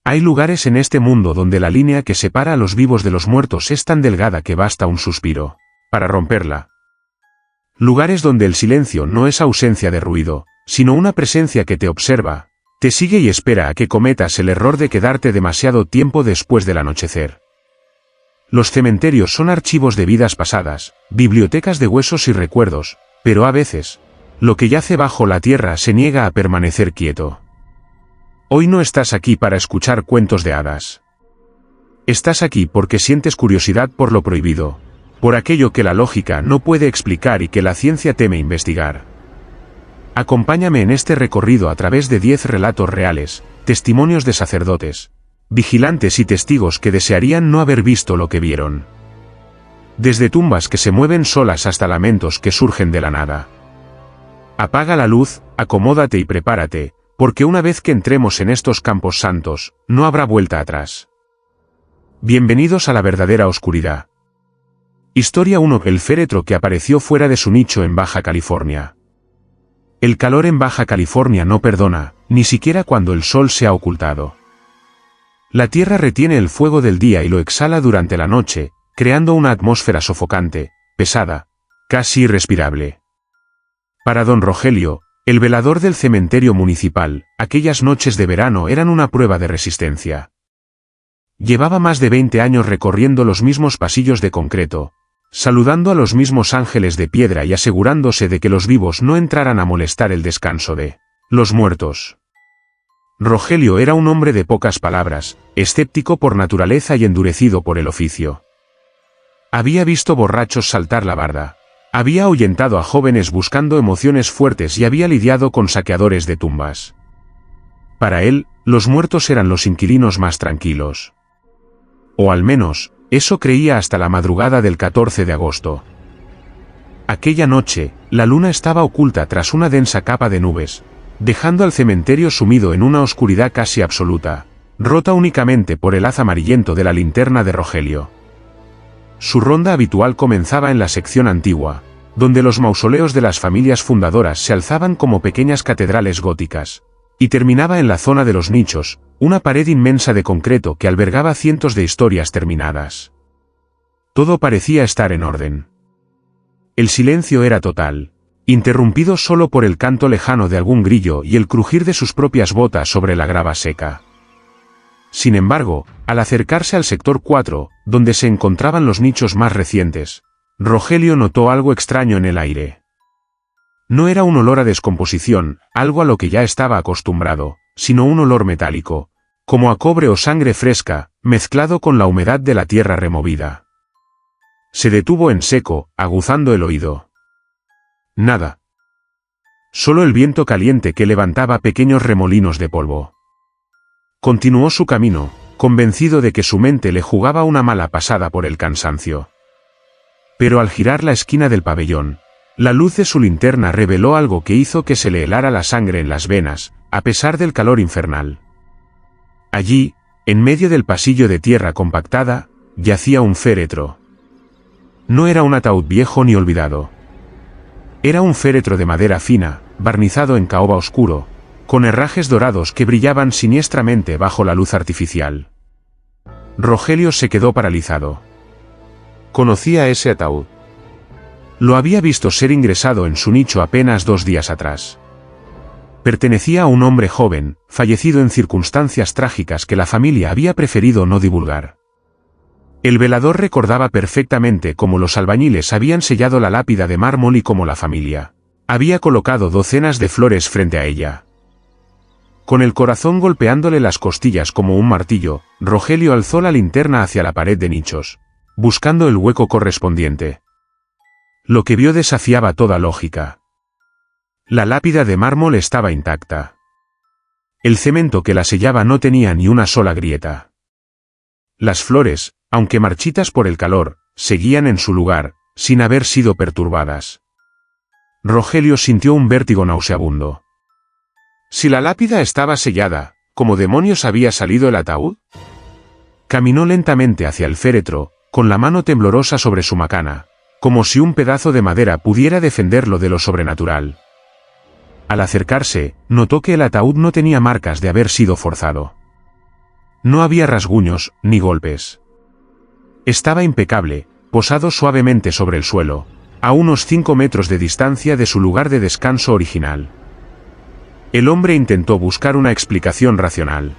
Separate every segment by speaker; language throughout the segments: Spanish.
Speaker 1: Hay lugares en este mundo donde la línea que separa a los vivos de los muertos es tan delgada que basta un suspiro para romperla. Lugares donde el silencio no es ausencia de ruido, sino una presencia que te observa, te sigue y espera a que cometas el error de quedarte demasiado tiempo después del anochecer. Los cementerios son archivos de vidas pasadas, bibliotecas de huesos y recuerdos, pero a veces, lo que yace bajo la tierra se niega a permanecer quieto. Hoy no estás aquí para escuchar cuentos de hadas. Estás aquí porque sientes curiosidad por lo prohibido, por aquello que la lógica no puede explicar y que la ciencia teme investigar. Acompáñame en este recorrido a través de 10 relatos reales, testimonios de sacerdotes, vigilantes y testigos que desearían no haber visto lo que vieron. Desde tumbas que se mueven solas hasta lamentos que surgen de la nada. Apaga la luz, acomódate y prepárate, porque una vez que entremos en estos campos santos, no habrá vuelta atrás. Bienvenidos a la verdadera oscuridad. Historia 1. El féretro que apareció fuera de su nicho en Baja California. El calor en Baja California no perdona, ni siquiera cuando el sol se ha ocultado. La tierra retiene el fuego del día y lo exhala durante la noche, creando una atmósfera sofocante, pesada, casi irrespirable. Para don Rogelio, el velador del cementerio municipal, aquellas noches de verano eran una prueba de resistencia. Llevaba más de 20 años recorriendo los mismos pasillos de concreto, saludando a los mismos ángeles de piedra y asegurándose de que los vivos no entraran a molestar el descanso de los muertos. Rogelio era un hombre de pocas palabras, escéptico por naturaleza y endurecido por el oficio. Había visto borrachos saltar la barda. Había ahuyentado a jóvenes buscando emociones fuertes y había lidiado con saqueadores de tumbas. Para él, los muertos eran los inquilinos más tranquilos. O al menos, eso creía hasta la madrugada del 14 de agosto. Aquella noche, la luna estaba oculta tras una densa capa de nubes, dejando al cementerio sumido en una oscuridad casi absoluta, rota únicamente por el haz amarillento de la linterna de Rogelio. Su ronda habitual comenzaba en la sección antigua, donde los mausoleos de las familias fundadoras se alzaban como pequeñas catedrales góticas, y terminaba en la zona de los nichos, una pared inmensa de concreto que albergaba cientos de historias terminadas. Todo parecía estar en orden. El silencio era total, interrumpido solo por el canto lejano de algún grillo y el crujir de sus propias botas sobre la grava seca. Sin embargo, al acercarse al sector 4, donde se encontraban los nichos más recientes, Rogelio notó algo extraño en el aire. No era un olor a descomposición, algo a lo que ya estaba acostumbrado, sino un olor metálico, como a cobre o sangre fresca, mezclado con la humedad de la tierra removida. Se detuvo en seco, aguzando el oído. Nada. Solo el viento caliente que levantaba pequeños remolinos de polvo. Continuó su camino, convencido de que su mente le jugaba una mala pasada por el cansancio. Pero al girar la esquina del pabellón, la luz de su linterna reveló algo que hizo que se le helara la sangre en las venas, a pesar del calor infernal. Allí, en medio del pasillo de tierra compactada, yacía un féretro. No era un ataúd viejo ni olvidado. Era un féretro de madera fina, barnizado en caoba oscuro, con herrajes dorados que brillaban siniestramente bajo la luz artificial. Rogelio se quedó paralizado. Conocía ese ataúd. Lo había visto ser ingresado en su nicho apenas 2 días atrás. Pertenecía a un hombre joven, fallecido en circunstancias trágicas que la familia había preferido no divulgar. El velador recordaba perfectamente cómo los albañiles habían sellado la lápida de mármol y cómo la familia había colocado docenas de flores frente a ella. Con el corazón golpeándole las costillas como un martillo, Rogelio alzó la linterna hacia la pared de nichos, buscando el hueco correspondiente. Lo que vio desafiaba toda lógica. La lápida de mármol estaba intacta. El cemento que la sellaba no tenía ni una sola grieta. Las flores, aunque marchitas por el calor, seguían en su lugar, sin haber sido perturbadas. Rogelio sintió un vértigo nauseabundo. Si la lápida estaba sellada, ¿cómo demonios había salido el ataúd? Caminó lentamente hacia el féretro, con la mano temblorosa sobre su macana, como si un pedazo de madera pudiera defenderlo de lo sobrenatural. Al acercarse, notó que el ataúd no tenía marcas de haber sido forzado. No había rasguños, ni golpes. Estaba impecable, posado suavemente sobre el suelo, a unos 5 metros de distancia de su lugar de descanso original. El hombre intentó buscar una explicación racional.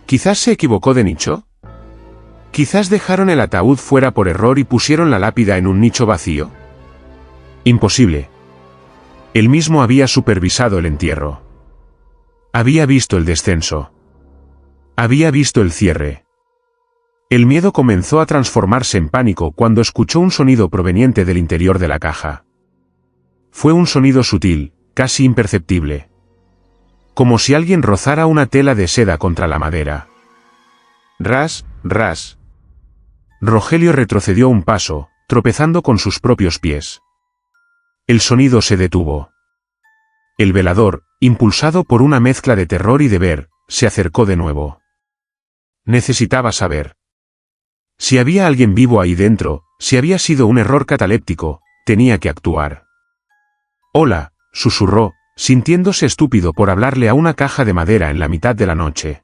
Speaker 1: ¿Quizás se equivocó de nicho? ¿Quizás dejaron el ataúd fuera por error y pusieron la lápida en un nicho vacío? Imposible. Él mismo había supervisado el entierro. Había visto el descenso. Había visto el cierre. El miedo comenzó a transformarse en pánico cuando escuchó un sonido proveniente del interior de la caja. Fue un sonido sutil, casi imperceptible. Como si alguien rozara una tela de seda contra la madera. Ras, ras. Rogelio retrocedió un paso, tropezando con sus propios pies. El sonido se detuvo. El velador, impulsado por una mezcla de terror y deber, se acercó de nuevo. Necesitaba saber. Si había alguien vivo ahí dentro, si había sido un error cataléptico, tenía que actuar. «Hola», susurró, sintiéndose estúpido por hablarle a una caja de madera en la mitad de la noche.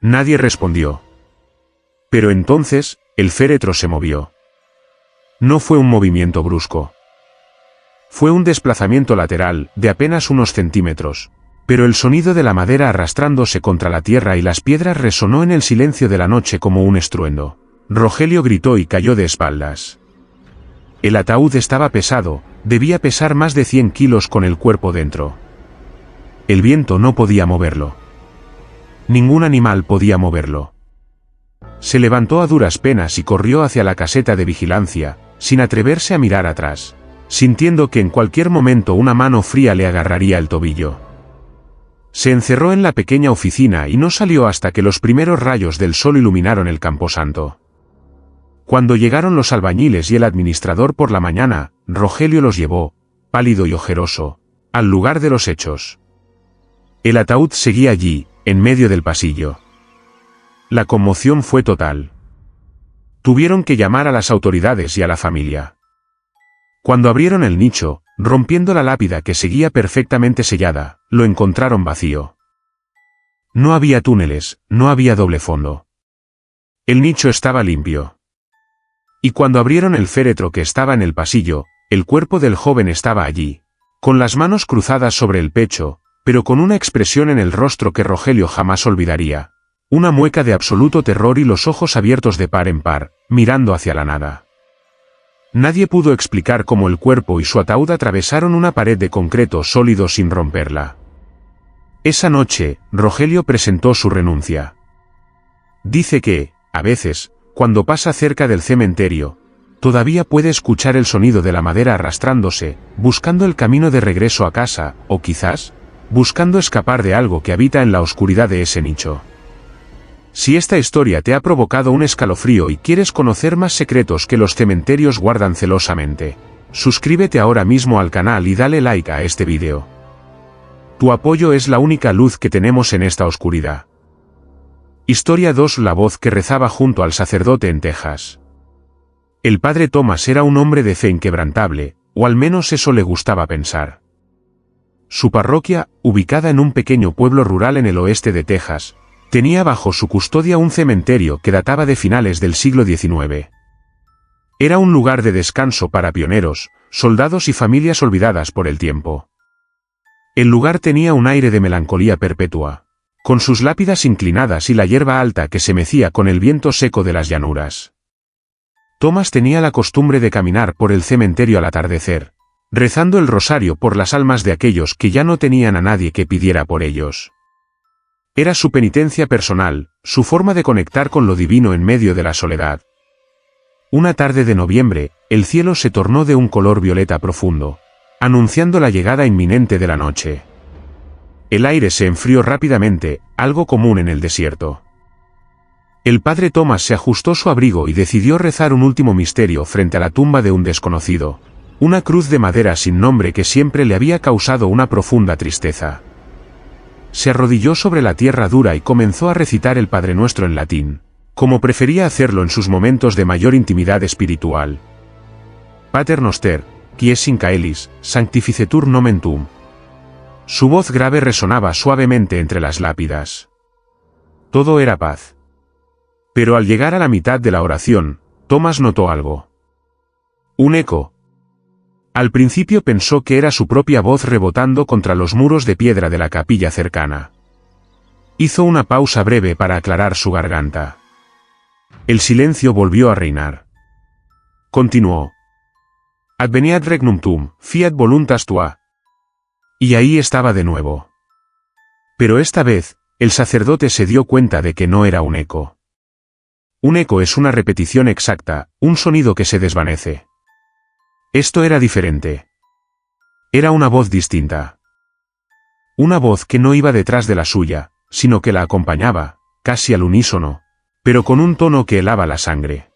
Speaker 1: Nadie respondió. Pero entonces, el féretro se movió. No fue un movimiento brusco. Fue un desplazamiento lateral, de apenas unos centímetros, pero el sonido de la madera arrastrándose contra la tierra y las piedras resonó en el silencio de la noche como un estruendo. Rogelio gritó y cayó de espaldas. El ataúd estaba pesado, debía pesar más de 100 kilos con el cuerpo dentro. El viento no podía moverlo. Ningún animal podía moverlo. Se levantó a duras penas y corrió hacia la caseta de vigilancia, sin atreverse a mirar atrás, sintiendo que en cualquier momento una mano fría le agarraría el tobillo. Se encerró en la pequeña oficina y no salió hasta que los primeros rayos del sol iluminaron el camposanto. Cuando llegaron los albañiles y el administrador por la mañana, Rogelio los llevó, pálido y ojeroso, al lugar de los hechos. El ataúd seguía allí, en medio del pasillo. La conmoción fue total. Tuvieron que llamar a las autoridades y a la familia. Cuando abrieron el nicho, rompiendo la lápida que seguía perfectamente sellada, lo encontraron vacío. No había túneles, no había doble fondo. El nicho estaba limpio. Y cuando abrieron el féretro que estaba en el pasillo, el cuerpo del joven estaba allí, con las manos cruzadas sobre el pecho, pero con una expresión en el rostro que Rogelio jamás olvidaría. Una mueca de absoluto terror y los ojos abiertos de par en par, mirando hacia la nada. Nadie pudo explicar cómo el cuerpo y su ataúd atravesaron una pared de concreto sólido sin romperla. Esa noche, Rogelio presentó su renuncia. Dice que, a veces, cuando pasa cerca del cementerio, todavía puede escuchar el sonido de la madera arrastrándose, buscando el camino de regreso a casa, o quizás, buscando escapar de algo que habita en la oscuridad de ese nicho. Si esta historia te ha provocado un escalofrío y quieres conocer más secretos que los cementerios guardan celosamente, suscríbete ahora mismo al canal y dale like a este vídeo. Tu apoyo es la única luz que tenemos en esta oscuridad. Historia 2. La voz que rezaba junto al sacerdote en Texas. El padre Thomas era un hombre de fe inquebrantable, o al menos eso le gustaba pensar. Su parroquia, ubicada en un pequeño pueblo rural en el oeste de Texas, tenía bajo su custodia un cementerio que databa de finales del siglo XIX. Era un lugar de descanso para pioneros, soldados y familias olvidadas por el tiempo. El lugar tenía un aire de melancolía perpetua, con sus lápidas inclinadas y la hierba alta que se mecía con el viento seco de las llanuras. Thomas tenía la costumbre de caminar por el cementerio al atardecer, rezando el rosario por las almas de aquellos que ya no tenían a nadie que pidiera por ellos. Era su penitencia personal, su forma de conectar con lo divino en medio de la soledad. Una tarde de noviembre, el cielo se tornó de un color violeta profundo, anunciando la llegada inminente de la noche. El aire se enfrió rápidamente, algo común en el desierto. El padre Thomas se ajustó su abrigo y decidió rezar un último misterio frente a la tumba de un desconocido, una cruz de madera sin nombre que siempre le había causado una profunda tristeza. Se arrodilló sobre la tierra dura y comenzó a recitar el Padre Nuestro en latín, como prefería hacerlo en sus momentos de mayor intimidad espiritual. Pater noster, qui es in caelis, sanctificetur nomen tuum. Su voz grave resonaba suavemente entre las lápidas. Todo era paz. Pero al llegar a la mitad de la oración, Thomas notó algo. Un eco. Al principio pensó que era su propia voz rebotando contra los muros de piedra de la capilla cercana. Hizo una pausa breve para aclarar su garganta. El silencio volvió a reinar. Continuó. Adveniat regnum tuum, fiat voluntas tua. Y ahí estaba de nuevo. Pero esta vez, el sacerdote se dio cuenta de que no era un eco. Un eco es una repetición exacta, un sonido que se desvanece. Esto era diferente. Era una voz distinta. Una voz que no iba detrás de la suya, sino que la acompañaba, casi al unísono, pero con un tono que helaba la sangre.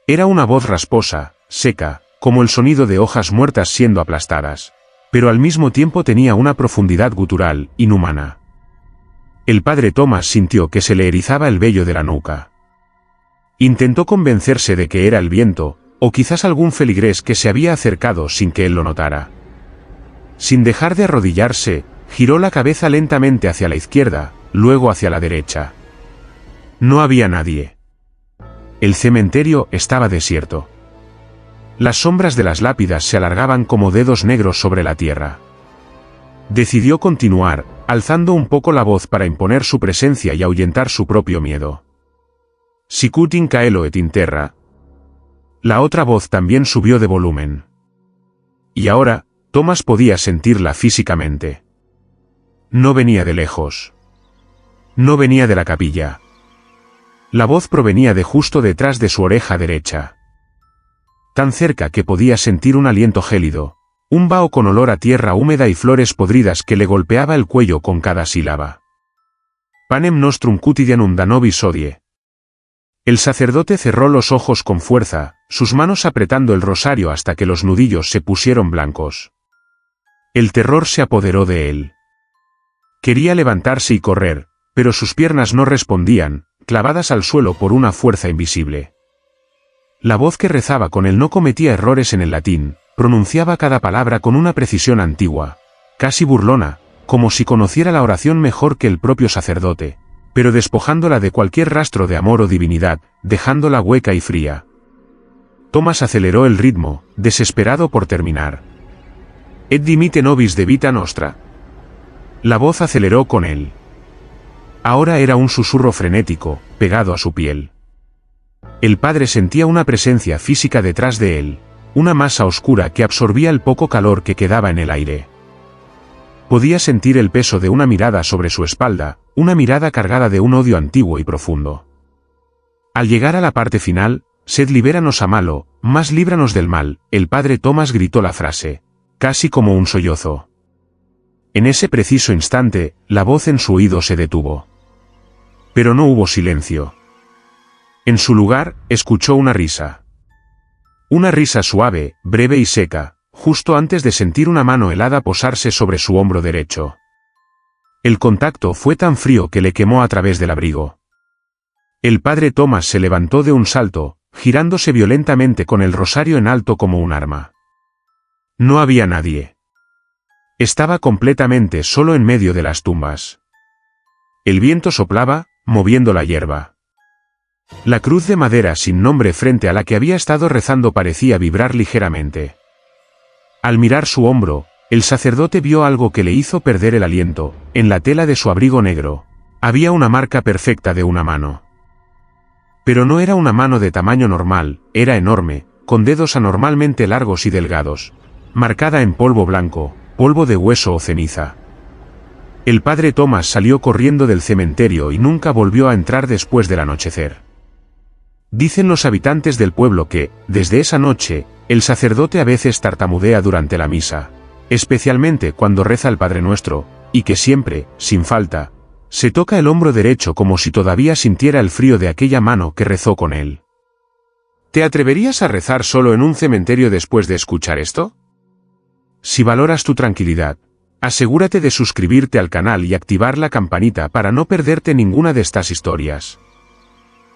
Speaker 1: Era una voz rasposa, seca, como el sonido de hojas muertas siendo aplastadas, pero al mismo tiempo tenía una profundidad gutural, inhumana. El padre Thomas sintió que se le erizaba el vello de la nuca. Intentó convencerse de que era el viento, o quizás algún feligrés que se había acercado sin que él lo notara. Sin dejar de arrodillarse, giró la cabeza lentamente hacia la izquierda, luego hacia la derecha. No había nadie. El cementerio estaba desierto. Las sombras de las lápidas se alargaban como dedos negros sobre la tierra. Decidió continuar, alzando un poco la voz para imponer su presencia y ahuyentar su propio miedo. Sicut in caelo et in terra. La otra voz también subió de volumen. Y ahora, Thomas podía sentirla físicamente. No venía de lejos. No venía de la capilla. La voz provenía de justo detrás de su oreja derecha. Tan cerca que podía sentir un aliento gélido, un vaho con olor a tierra húmeda y flores podridas que le golpeaba el cuello con cada sílaba. Panem nostrum quotidianum da nobis hodie. El sacerdote cerró los ojos con fuerza, sus manos apretando el rosario hasta que los nudillos se pusieron blancos. El terror se apoderó de él. Quería levantarse y correr, pero sus piernas no respondían, clavadas al suelo por una fuerza invisible. La voz que rezaba con él no cometía errores en el latín, pronunciaba cada palabra con una precisión antigua, casi burlona, como si conociera la oración mejor que el propio sacerdote, pero despojándola de cualquier rastro de amor o divinidad, dejándola hueca y fría. Thomas aceleró el ritmo, desesperado por terminar. Et dimite nobis de vita nostra. La voz aceleró con él. Ahora era un susurro frenético, pegado a su piel. El padre sentía una presencia física detrás de él, una masa oscura que absorbía el poco calor que quedaba en el aire. Podía sentir el peso de una mirada sobre su espalda, una mirada cargada de un odio antiguo y profundo. Al llegar a la parte final, sed libéranos a malo, más líbranos del mal, el padre Thomas gritó la frase, casi como un sollozo. En ese preciso instante, la voz en su oído se detuvo. Pero no hubo silencio. En su lugar, escuchó una risa. Una risa suave, breve y seca, justo antes de sentir una mano helada posarse sobre su hombro derecho. El contacto fue tan frío que le quemó a través del abrigo. El padre Thomas se levantó de un salto, girándose violentamente con el rosario en alto como un arma. No había nadie. Estaba completamente solo en medio de las tumbas. El viento soplaba, moviendo la hierba. La cruz de madera sin nombre frente a la que había estado rezando parecía vibrar ligeramente. Al mirar su hombro, el sacerdote vio algo que le hizo perder el aliento. En la tela de su abrigo negro, había una marca perfecta de una mano. Pero no era una mano de tamaño normal, era enorme, con dedos anormalmente largos y delgados, marcada en polvo blanco, polvo de hueso o ceniza. El padre Thomas salió corriendo del cementerio y nunca volvió a entrar después del anochecer. Dicen los habitantes del pueblo que, desde esa noche, el sacerdote a veces tartamudea durante la misa, especialmente cuando reza el Padre Nuestro, y que siempre, sin falta, se toca el hombro derecho como si todavía sintiera el frío de aquella mano que rezó con él. ¿Te atreverías a rezar solo en un cementerio después de escuchar esto? Si valoras tu tranquilidad, asegúrate de suscribirte al canal y activar la campanita para no perderte ninguna de estas historias.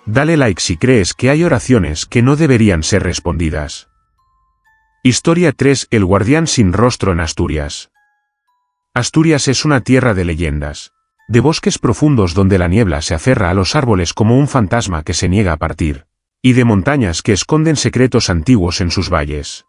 Speaker 1: Dale like si crees que hay oraciones que no deberían ser respondidas. Historia 3: El guardián sin rostro en Asturias. Asturias es una tierra de leyendas, de bosques profundos donde la niebla se aferra a los árboles como un fantasma que se niega a partir, y de montañas que esconden secretos antiguos en sus valles.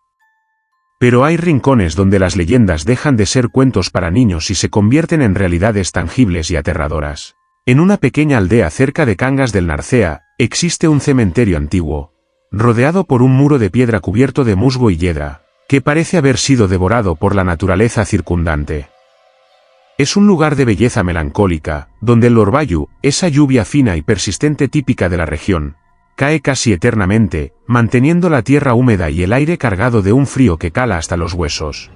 Speaker 1: Pero hay rincones donde las leyendas dejan de ser cuentos para niños y se convierten en realidades tangibles y aterradoras. En una pequeña aldea cerca de Cangas del Narcea, existe un cementerio antiguo, rodeado por un muro de piedra cubierto de musgo y hiedra, que parece haber sido devorado por la naturaleza circundante. Es un lugar de belleza melancólica, donde el orvallo, esa lluvia fina y persistente típica de la región, cae casi eternamente, manteniendo la tierra húmeda y el aire cargado de un frío que cala hasta los huesos.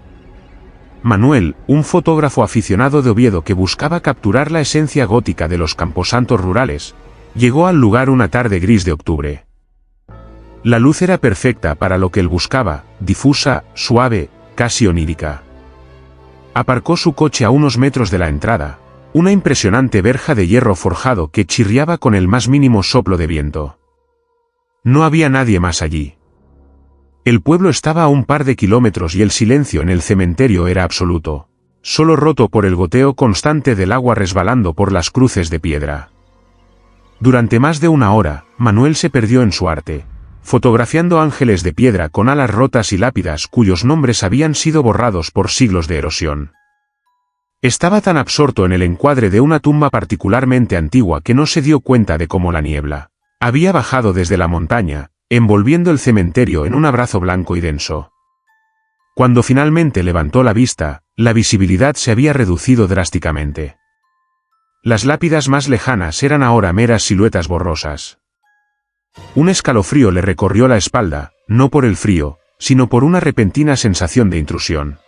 Speaker 1: Manuel, un fotógrafo aficionado de Oviedo que buscaba capturar la esencia gótica de los camposantos rurales, llegó al lugar una tarde gris de octubre. La luz era perfecta para lo que él buscaba, difusa, suave, casi onírica. Aparcó su coche a unos metros de la entrada, una impresionante verja de hierro forjado que chirriaba con el más mínimo soplo de viento. No había nadie más allí. El pueblo estaba a un par de kilómetros y el silencio en el cementerio era absoluto, solo roto por el goteo constante del agua resbalando por las cruces de piedra. Durante más de una hora, Manuel se perdió en su arte, fotografiando ángeles de piedra con alas rotas y lápidas cuyos nombres habían sido borrados por siglos de erosión. Estaba tan absorto en el encuadre de una tumba particularmente antigua que no se dio cuenta de cómo la niebla había bajado desde la montaña, envolviendo el cementerio en un abrazo blanco y denso. Cuando finalmente levantó la vista, la visibilidad se había reducido drásticamente. Las lápidas más lejanas eran ahora meras siluetas borrosas. Un escalofrío le recorrió la espalda, no por el frío, sino por una repentina sensación de intrusión.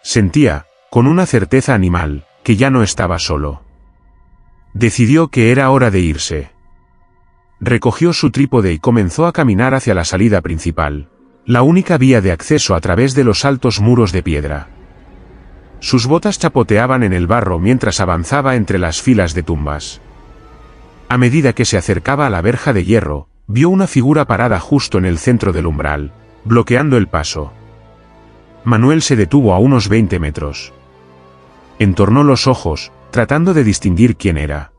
Speaker 1: Sentía, con una certeza animal, que ya no estaba solo. Decidió que era hora de irse. Recogió su trípode y comenzó a caminar hacia la salida principal, la única vía de acceso a través de los altos muros de piedra. Sus botas chapoteaban en el barro mientras avanzaba entre las filas de tumbas. A medida que se acercaba a la verja de hierro, vio una figura parada justo en el centro del umbral, bloqueando el paso. Manuel se detuvo a unos 20 metros. Entornó los ojos, tratando de distinguir quién era.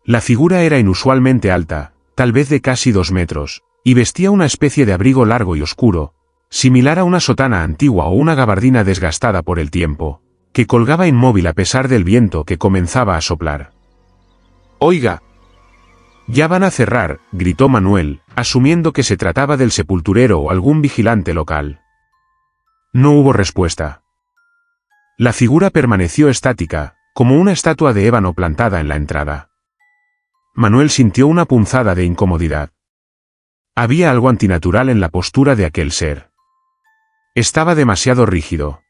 Speaker 1: La figura era inusualmente alta, tal vez de casi 2 metros, y vestía una especie de abrigo largo y oscuro, similar a una sotana antigua o una gabardina desgastada por el tiempo, que colgaba inmóvil a pesar del viento que comenzaba a soplar. «Oiga». «Ya van a cerrar», gritó Manuel, asumiendo que se trataba del sepulturero o algún vigilante local. No hubo respuesta. La figura permaneció estática, como una estatua de ébano plantada en la entrada. Manuel sintió una punzada de incomodidad. Había algo antinatural en la postura de aquel ser. Estaba demasiado rígido.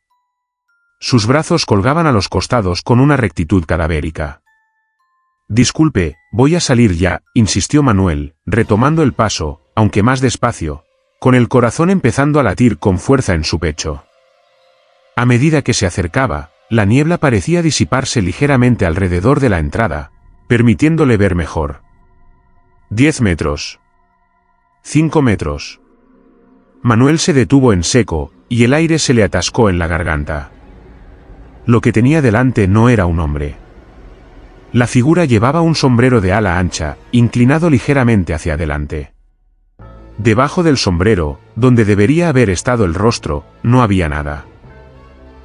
Speaker 1: Sus brazos colgaban a los costados con una rectitud cadavérica. «Disculpe, voy a salir ya», insistió Manuel, retomando el paso, aunque más despacio, con el corazón empezando a latir con fuerza en su pecho. A medida que se acercaba, la niebla parecía disiparse ligeramente alrededor de la entrada, permitiéndole ver mejor. 10 metros. 5 metros. Manuel se detuvo en seco, y el aire se le atascó en la garganta. Lo que tenía delante no era un hombre. La figura llevaba un sombrero de ala ancha, inclinado ligeramente hacia adelante. Debajo del sombrero, donde debería haber estado el rostro, no había nada.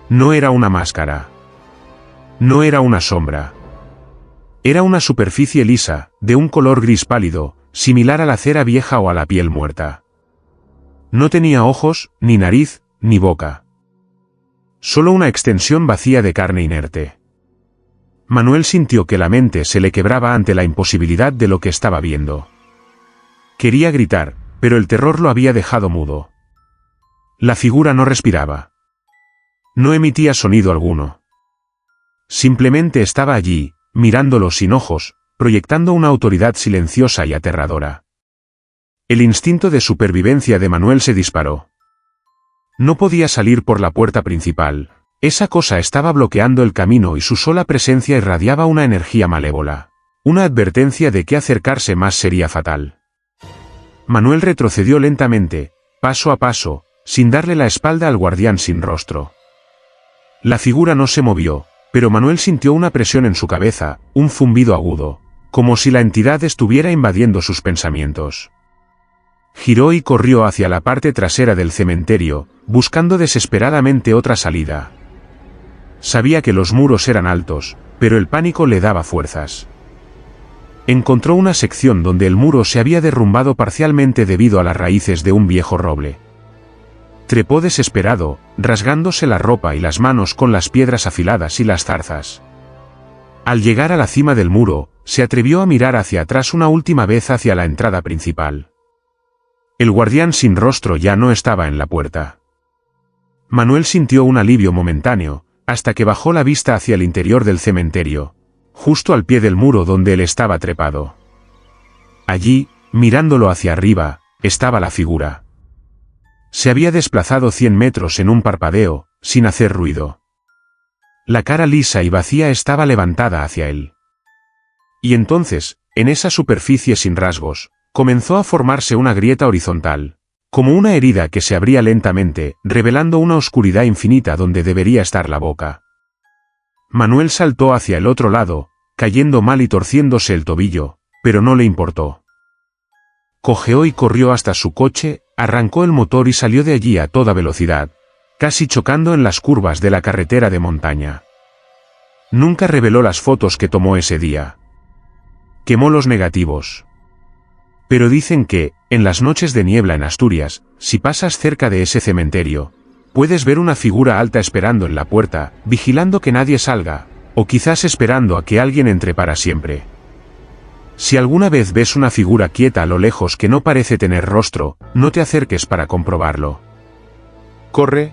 Speaker 1: No era una máscara. No era una sombra. Era una superficie lisa, de un color gris pálido, similar a la cera vieja o a la piel muerta. No tenía ojos, ni nariz, ni boca. Solo una extensión vacía de carne inerte. Manuel sintió que la mente se le quebraba ante la imposibilidad de lo que estaba viendo. Quería gritar, pero el terror lo había dejado mudo. La figura no respiraba. No emitía sonido alguno. Simplemente estaba allí, mirándolo sin ojos, proyectando una autoridad silenciosa y aterradora. El instinto de supervivencia de Manuel se disparó. No podía salir por la puerta principal. Esa cosa estaba bloqueando el camino y su sola presencia irradiaba una energía malévola. Una advertencia de que acercarse más sería fatal. Manuel retrocedió lentamente, paso a paso, sin darle la espalda al guardián sin rostro. La figura no se movió, pero Manuel sintió una presión en su cabeza, un zumbido agudo, como si la entidad estuviera invadiendo sus pensamientos. Giró y corrió hacia la parte trasera del cementerio, buscando desesperadamente otra salida. Sabía que los muros eran altos, pero el pánico le daba fuerzas. Encontró una sección donde el muro se había derrumbado parcialmente debido a las raíces de un viejo roble. Trepó desesperado, rasgándose la ropa y las manos con las piedras afiladas y las zarzas. Al llegar a la cima del muro, se atrevió a mirar hacia atrás una última vez hacia la entrada principal. El guardián sin rostro ya no estaba en la puerta. Manuel sintió un alivio momentáneo, hasta que bajó la vista hacia el interior del cementerio, justo al pie del muro donde él estaba trepado. Allí, mirándolo hacia arriba, estaba la figura. Se había desplazado 100 metros en un parpadeo, sin hacer ruido. La cara lisa y vacía estaba levantada hacia él. Y entonces, en esa superficie sin rasgos, comenzó a formarse una grieta horizontal, como una herida que se abría lentamente, revelando una oscuridad infinita donde debería estar la boca. Manuel saltó hacia el otro lado, cayendo mal y torciéndose el tobillo, pero no le importó. Cojeó y corrió hasta su coche, arrancó el motor y salió de allí a toda velocidad, casi chocando en las curvas de la carretera de montaña. Nunca reveló las fotos que tomó ese día. Quemó los negativos. Pero dicen que, en las noches de niebla en Asturias, si pasas cerca de ese cementerio, puedes ver una figura alta esperando en la puerta, vigilando que nadie salga, o quizás esperando a que alguien entre para siempre. Si alguna vez ves una figura quieta a lo lejos que no parece tener rostro, no te acerques para comprobarlo. Corre.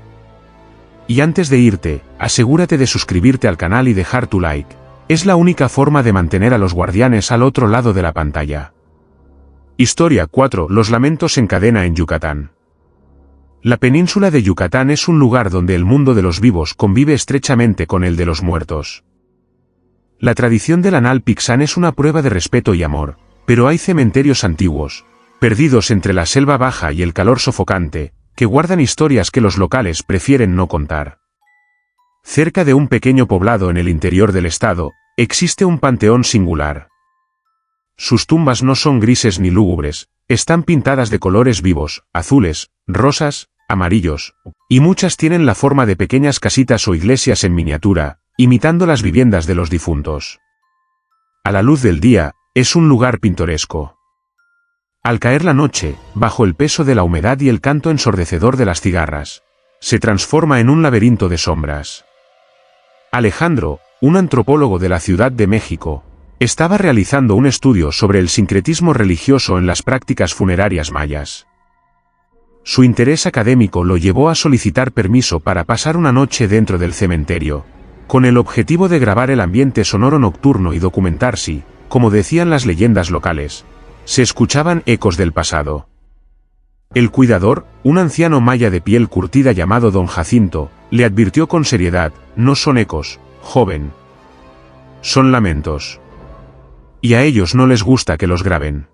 Speaker 1: Y antes de irte, asegúrate de suscribirte al canal y dejar tu like. Es la única forma de mantener a los guardianes al otro lado de la pantalla. Historia 4. Los lamentos en cadena en Yucatán. La península de Yucatán es un lugar donde el mundo de los vivos convive estrechamente con el de los muertos. La tradición del Analpixán es una prueba de respeto y amor, pero hay cementerios antiguos, perdidos entre la selva baja y el calor sofocante, que guardan historias que los locales prefieren no contar. Cerca de un pequeño poblado en el interior del estado, existe un panteón singular. Sus tumbas no son grises ni lúgubres, están pintadas de colores vivos, azules, rosas, amarillos, y muchas tienen la forma de pequeñas casitas o iglesias en miniatura, imitando las viviendas de los difuntos. A la luz del día, es un lugar pintoresco. Al caer la noche, bajo el peso de la humedad y el canto ensordecedor de las cigarras, se transforma en un laberinto de sombras. Alejandro, un antropólogo de la Ciudad de México, estaba realizando un estudio sobre el sincretismo religioso en las prácticas funerarias mayas. Su interés académico lo llevó a solicitar permiso para pasar una noche dentro del cementerio, con el objetivo de grabar el ambiente sonoro nocturno y documentar si, como decían las leyendas locales, se escuchaban ecos del pasado. El cuidador, un anciano maya de piel curtida llamado Don Jacinto, le advirtió con seriedad: no son ecos, joven. Son lamentos. Y a ellos no les gusta que los graben.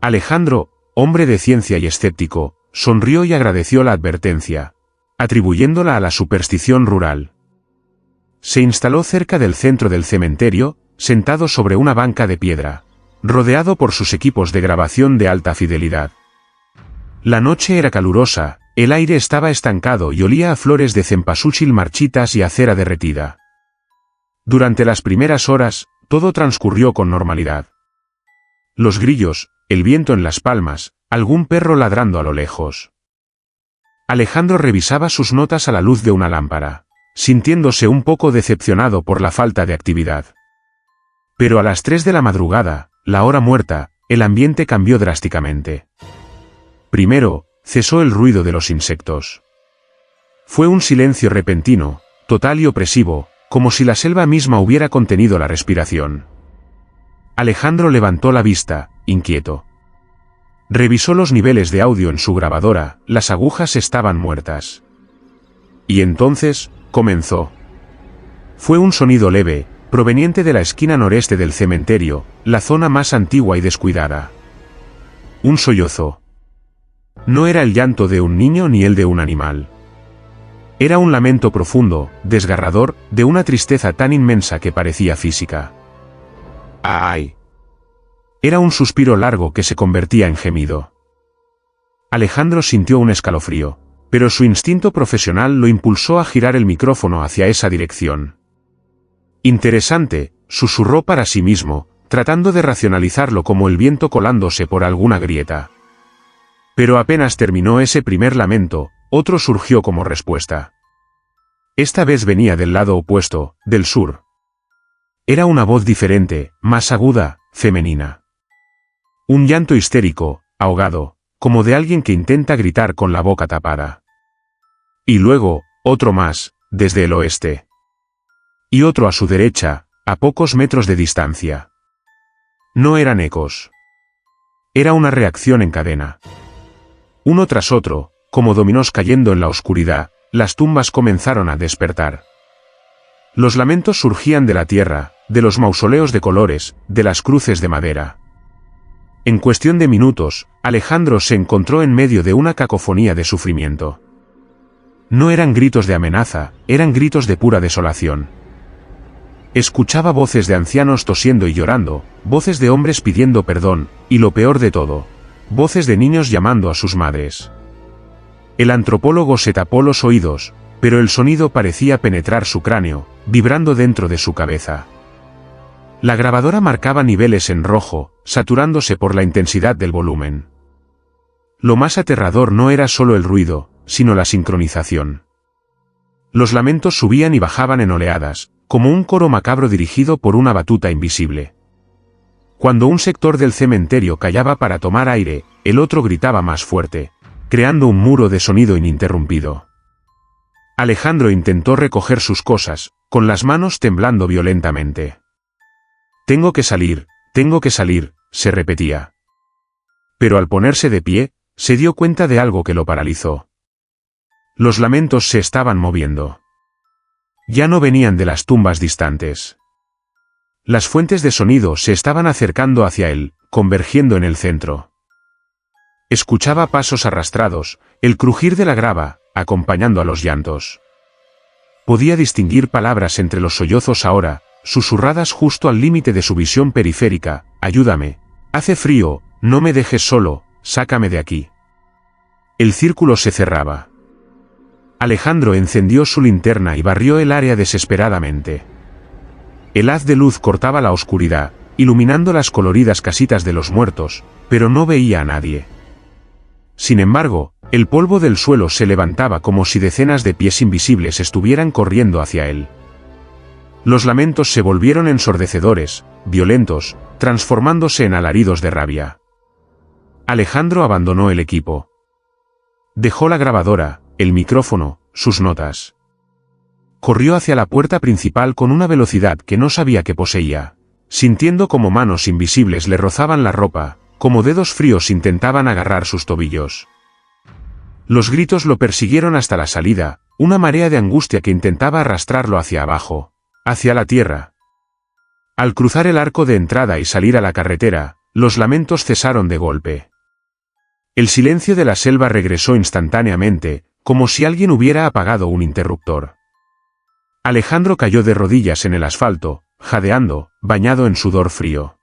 Speaker 1: Alejandro, hombre de ciencia y escéptico, sonrió y agradeció la advertencia, atribuyéndola a la superstición rural. Se instaló cerca del centro del cementerio, sentado sobre una banca de piedra, rodeado por sus equipos de grabación de alta fidelidad. La noche era calurosa, el aire estaba estancado y olía a flores de cempasúchil marchitas y a cera derretida. Durante las primeras horas, todo transcurrió con normalidad. Los grillos, el viento en las palmas, algún perro ladrando a lo lejos. Alejandro revisaba sus notas a la luz de una lámpara, sintiéndose un poco decepcionado por la falta de actividad. Pero a las 3 de la madrugada, la hora muerta, el ambiente cambió drásticamente. Primero, cesó el ruido de los insectos. Fue un silencio repentino, total y opresivo, como si la selva misma hubiera contenido la respiración. Alejandro levantó la vista, inquieto. Revisó los niveles de audio en su grabadora, las agujas estaban muertas. Y entonces, comenzó. Fue un sonido leve, proveniente de la esquina noreste del cementerio, la zona más antigua y descuidada. Un sollozo. No era el llanto de un niño ni el de un animal. Era un lamento profundo, desgarrador, de una tristeza tan inmensa que parecía física. ¡Ay! Era un suspiro largo que se convertía en gemido. Alejandro sintió un escalofrío, pero su instinto profesional lo impulsó a girar el micrófono hacia esa dirección. Interesante, susurró para sí mismo, tratando de racionalizarlo como el viento colándose por alguna grieta. Pero apenas terminó ese primer lamento, otro surgió como respuesta. Esta vez venía del lado opuesto, del sur. Era una voz diferente, más aguda, femenina. Un llanto histérico, ahogado, como de alguien que intenta gritar con la boca tapada. Y luego, otro más, desde el oeste. Y otro a su derecha, a pocos metros de distancia. No eran ecos. Era una reacción en cadena. Uno tras otro, como dominós cayendo en la oscuridad, las tumbas comenzaron a despertar. Los lamentos surgían de la tierra, de los mausoleos de colores, de las cruces de madera. En cuestión de minutos, Alejandro se encontró en medio de una cacofonía de sufrimiento. No eran gritos de amenaza, eran gritos de pura desolación. Escuchaba voces de ancianos tosiendo y llorando, voces de hombres pidiendo perdón, y lo peor de todo, voces de niños llamando a sus madres. El antropólogo se tapó los oídos, pero el sonido parecía penetrar su cráneo, vibrando dentro de su cabeza. La grabadora marcaba niveles en rojo, saturándose por la intensidad del volumen. Lo más aterrador no era solo el ruido, sino la sincronización. Los lamentos subían y bajaban en oleadas, como un coro macabro dirigido por una batuta invisible. Cuando un sector del cementerio callaba para tomar aire, el otro gritaba más fuerte, creando un muro de sonido ininterrumpido. Alejandro intentó recoger sus cosas, con las manos temblando violentamente. Tengo que salir, se repetía. Pero al ponerse de pie, se dio cuenta de algo que lo paralizó. Los lamentos se estaban moviendo. Ya no venían de las tumbas distantes. Las fuentes de sonido se estaban acercando hacia él, convergiendo en el centro. Escuchaba pasos arrastrados, el crujir de la grava, acompañando a los llantos. Podía distinguir palabras entre los sollozos ahora, susurradas justo al límite de su visión periférica: ayúdame, hace frío, no me dejes solo, sácame de aquí. El círculo se cerraba. Alejandro encendió su linterna y barrió el área desesperadamente. El haz de luz cortaba la oscuridad, iluminando las coloridas casitas de los muertos, pero no veía a nadie. Sin embargo, el polvo del suelo se levantaba como si decenas de pies invisibles estuvieran corriendo hacia él. Los lamentos se volvieron ensordecedores, violentos, transformándose en alaridos de rabia. Alejandro abandonó el equipo. Dejó la grabadora, el micrófono, sus notas. Corrió hacia la puerta principal con una velocidad que no sabía que poseía, sintiendo como manos invisibles le rozaban la ropa, como dedos fríos intentaban agarrar sus tobillos. Los gritos lo persiguieron hasta la salida, una marea de angustia que intentaba arrastrarlo hacia abajo, hacia la tierra. Al cruzar el arco de entrada y salir a la carretera, los lamentos cesaron de golpe. El silencio de la selva regresó instantáneamente, como si alguien hubiera apagado un interruptor. Alejandro cayó de rodillas en el asfalto, jadeando, bañado en sudor frío.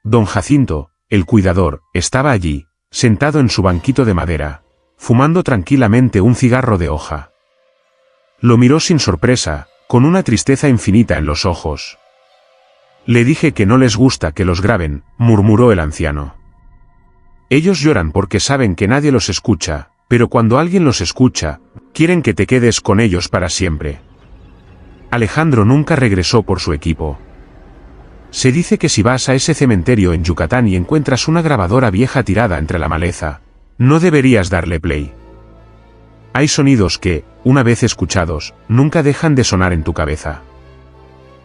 Speaker 1: Don Jacinto, el cuidador, estaba allí, sentado en su banquito de madera, fumando tranquilamente un cigarro de hoja. Lo miró sin sorpresa, con una tristeza infinita en los ojos. Le dije que no les gusta que los graben, murmuró el anciano. Ellos lloran porque saben que nadie los escucha, pero cuando alguien los escucha, quieren que te quedes con ellos para siempre. Alejandro nunca regresó por su equipo. Se dice que si vas a ese cementerio en Yucatán y encuentras una grabadora vieja tirada entre la maleza, no deberías darle play. Hay sonidos que, una vez escuchados, nunca dejan de sonar en tu cabeza.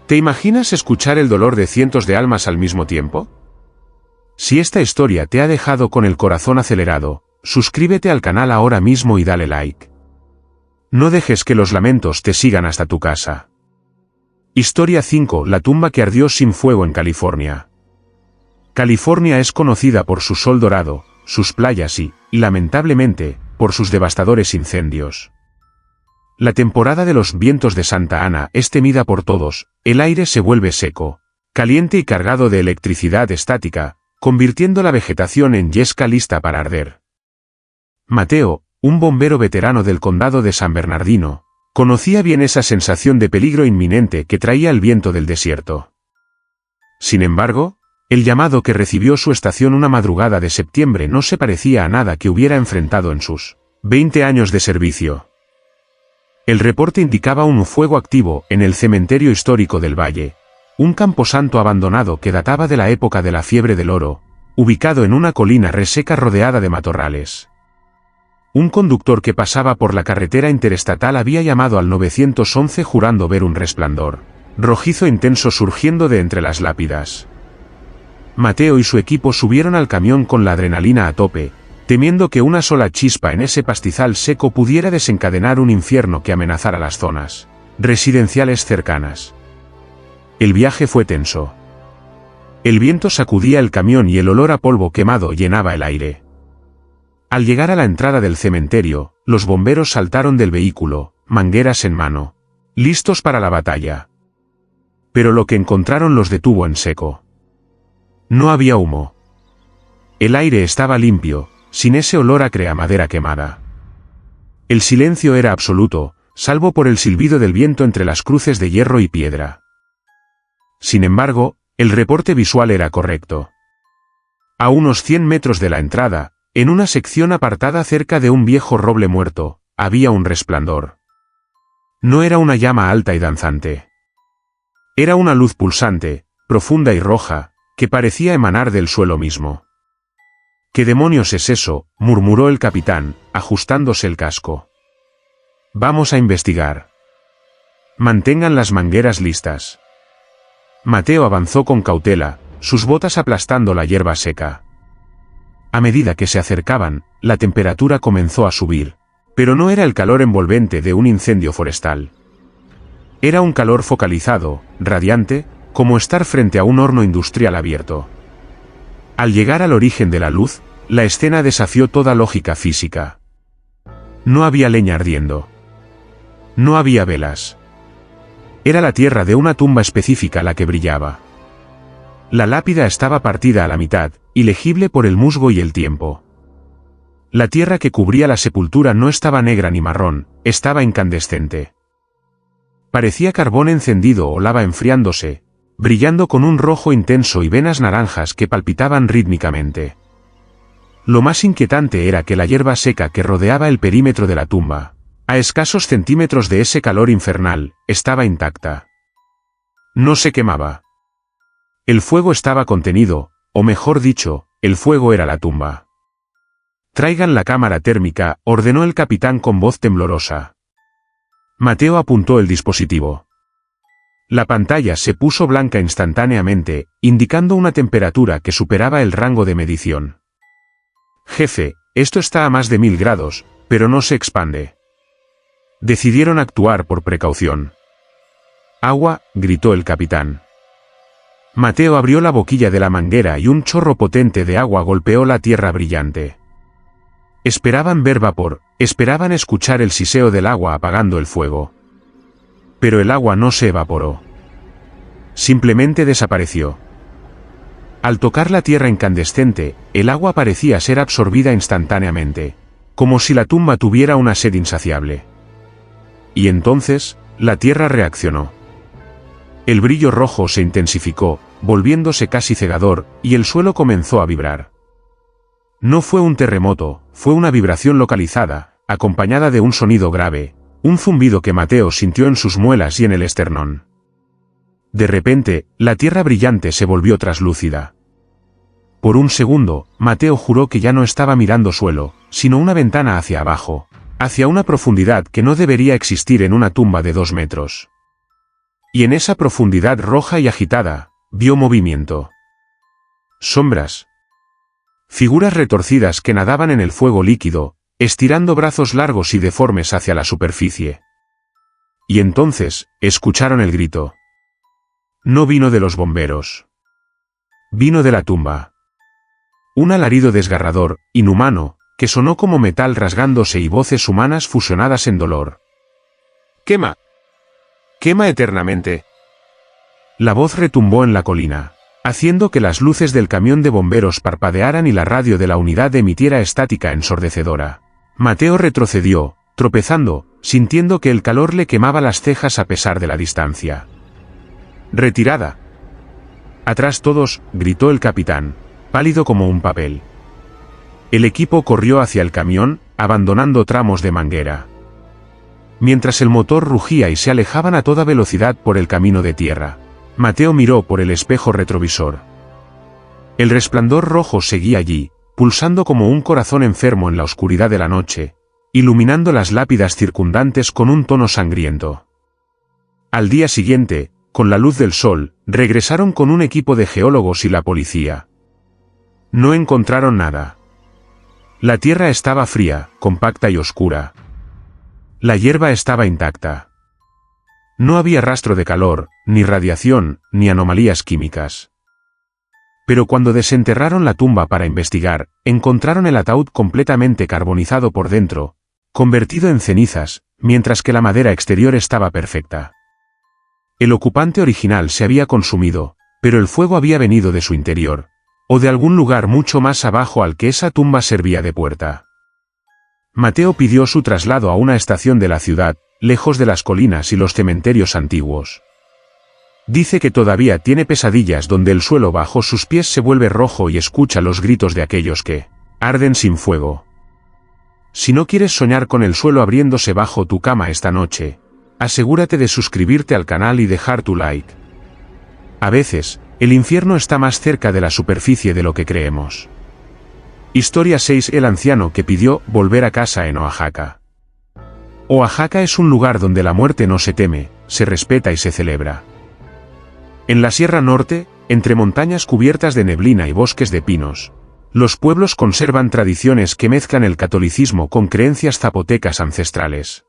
Speaker 1: ¿Te imaginas escuchar el dolor de cientos de almas al mismo tiempo? Si esta historia te ha dejado con el corazón acelerado, suscríbete al canal ahora mismo y dale like. No dejes que los lamentos te sigan hasta tu casa. Historia 5: La tumba que ardió sin fuego en California. California es conocida por su sol dorado, sus playas y, lamentablemente, por sus devastadores incendios. La temporada de los vientos de Santa Ana es temida por todos, el aire se vuelve seco, caliente y cargado de electricidad estática, convirtiendo la vegetación en yesca lista para arder. Mateo, un bombero veterano del condado de San Bernardino, conocía bien esa sensación de peligro inminente que traía el viento del desierto. Sin embargo, el llamado que recibió su estación una madrugada de septiembre no se parecía a nada que hubiera enfrentado en sus 20 años de servicio. El reporte indicaba un fuego activo en el cementerio histórico del Valle, un camposanto abandonado que databa de la época de la fiebre del oro, ubicado en una colina reseca rodeada de matorrales. Un conductor que pasaba por la carretera interestatal había llamado al 911 jurando ver un resplandor rojizo intenso surgiendo de entre las lápidas. Mateo y su equipo subieron al camión con la adrenalina a tope, temiendo que una sola chispa en ese pastizal seco pudiera desencadenar un infierno que amenazara las zonas residenciales cercanas. El viaje fue tenso. El viento sacudía el camión y el olor a polvo quemado llenaba el aire. Al llegar a la entrada del cementerio, los bomberos saltaron del vehículo, mangueras en mano, listos para la batalla. Pero lo que encontraron los detuvo en seco. No había humo. El aire estaba limpio, sin ese olor a madera quemada. El silencio era absoluto, salvo por el silbido del viento entre las cruces de hierro y piedra. Sin embargo, el reporte visual era correcto. A unos 100 metros de la entrada, en una sección apartada cerca de un viejo roble muerto, había un resplandor. No era una llama alta y danzante. Era una luz pulsante, profunda y roja, que parecía emanar del suelo mismo. ¿Qué demonios es eso?, murmuró el capitán, ajustándose el casco. Vamos a investigar. Mantengan las mangueras listas. Mateo avanzó con cautela, sus botas aplastando la hierba seca. A medida que se acercaban, la temperatura comenzó a subir, pero no era el calor envolvente de un incendio forestal. Era un calor focalizado, radiante, como estar frente a un horno industrial abierto. Al llegar al origen de la luz, la escena desafió toda lógica física. No había leña ardiendo. No había velas. Era la tierra de una tumba específica la que brillaba. La lápida estaba partida a la mitad, ilegible por el musgo y el tiempo. La tierra que cubría la sepultura no estaba negra ni marrón, estaba incandescente. Parecía carbón encendido o lava enfriándose, brillando con un rojo intenso y venas naranjas que palpitaban rítmicamente. Lo más inquietante era que la hierba seca que rodeaba el perímetro de la tumba, a escasos centímetros de ese calor infernal, estaba intacta. No se quemaba. El fuego estaba contenido, o mejor dicho, el fuego era la tumba. Traigan la cámara térmica, ordenó el capitán con voz temblorosa. Mateo apuntó el dispositivo. La pantalla se puso blanca instantáneamente, indicando una temperatura que superaba el rango de medición. Jefe, esto está a más de 1000 grados, pero no se expande. Decidieron actuar por precaución. Agua, gritó el capitán. Mateo abrió la boquilla de la manguera y un chorro potente de agua golpeó la tierra brillante. Esperaban ver vapor, esperaban escuchar el siseo del agua apagando el fuego. Pero el agua no se evaporó. Simplemente desapareció. Al tocar la tierra incandescente, el agua parecía ser absorbida instantáneamente, como si la tumba tuviera una sed insaciable. Y entonces, la tierra reaccionó. El brillo rojo se intensificó, volviéndose casi cegador, y el suelo comenzó a vibrar. No fue un terremoto, fue una vibración localizada, acompañada de un sonido grave, un zumbido que Mateo sintió en sus muelas y en el esternón. De repente, la tierra brillante se volvió traslúcida. Por un segundo, Mateo juró que ya no estaba mirando suelo, sino una ventana hacia abajo, hacia una profundidad que no debería existir en una tumba de 2 metros. Y en esa profundidad roja y agitada, vio movimiento. Sombras. Figuras retorcidas que nadaban en el fuego líquido, estirando brazos largos y deformes hacia la superficie. Y entonces, escucharon el grito. No vino de los bomberos. Vino de la tumba. Un alarido desgarrador, inhumano, que sonó como metal rasgándose y voces humanas fusionadas en dolor. Quema. Quema eternamente. La voz retumbó en la colina, haciendo que las luces del camión de bomberos parpadearan y la radio de la unidad emitiera estática ensordecedora. Mateo retrocedió, tropezando, sintiendo que el calor le quemaba las cejas a pesar de la distancia. «Retirada». «Atrás todos», gritó el capitán, pálido como un papel. El equipo corrió hacia el camión, abandonando tramos de manguera. Mientras el motor rugía y se alejaban a toda velocidad por el camino de tierra, Mateo miró por el espejo retrovisor. El resplandor rojo seguía allí, pulsando como un corazón enfermo en la oscuridad de la noche, iluminando las lápidas circundantes con un tono sangriento. Al día siguiente, con la luz del sol, regresaron con un equipo de geólogos y la policía. No encontraron nada. La tierra estaba fría, compacta y oscura. La hierba estaba intacta. No había rastro de calor, ni radiación, ni anomalías químicas. Pero cuando desenterraron la tumba para investigar, encontraron el ataúd completamente carbonizado por dentro, convertido en cenizas, mientras que la madera exterior estaba perfecta. El ocupante original se había consumido, pero el fuego había venido de su interior, o de algún lugar mucho más abajo al que esa tumba servía de puerta. Mateo pidió su traslado a una estación de la ciudad, lejos de las colinas y los cementerios antiguos. Dice que todavía tiene pesadillas donde el suelo bajo sus pies se vuelve rojo y escucha los gritos de aquellos que arden sin fuego. Si no quieres soñar con el suelo abriéndose bajo tu cama esta noche, asegúrate de suscribirte al canal y dejar tu like. A veces, el infierno está más cerca de la superficie de lo que creemos. Historia 6. El anciano que pidió volver a casa en Oaxaca. Oaxaca es un lugar donde la muerte no se teme, se respeta y se celebra. En la Sierra Norte, entre montañas cubiertas de neblina y bosques de pinos, los pueblos conservan tradiciones que mezclan el catolicismo con creencias zapotecas ancestrales.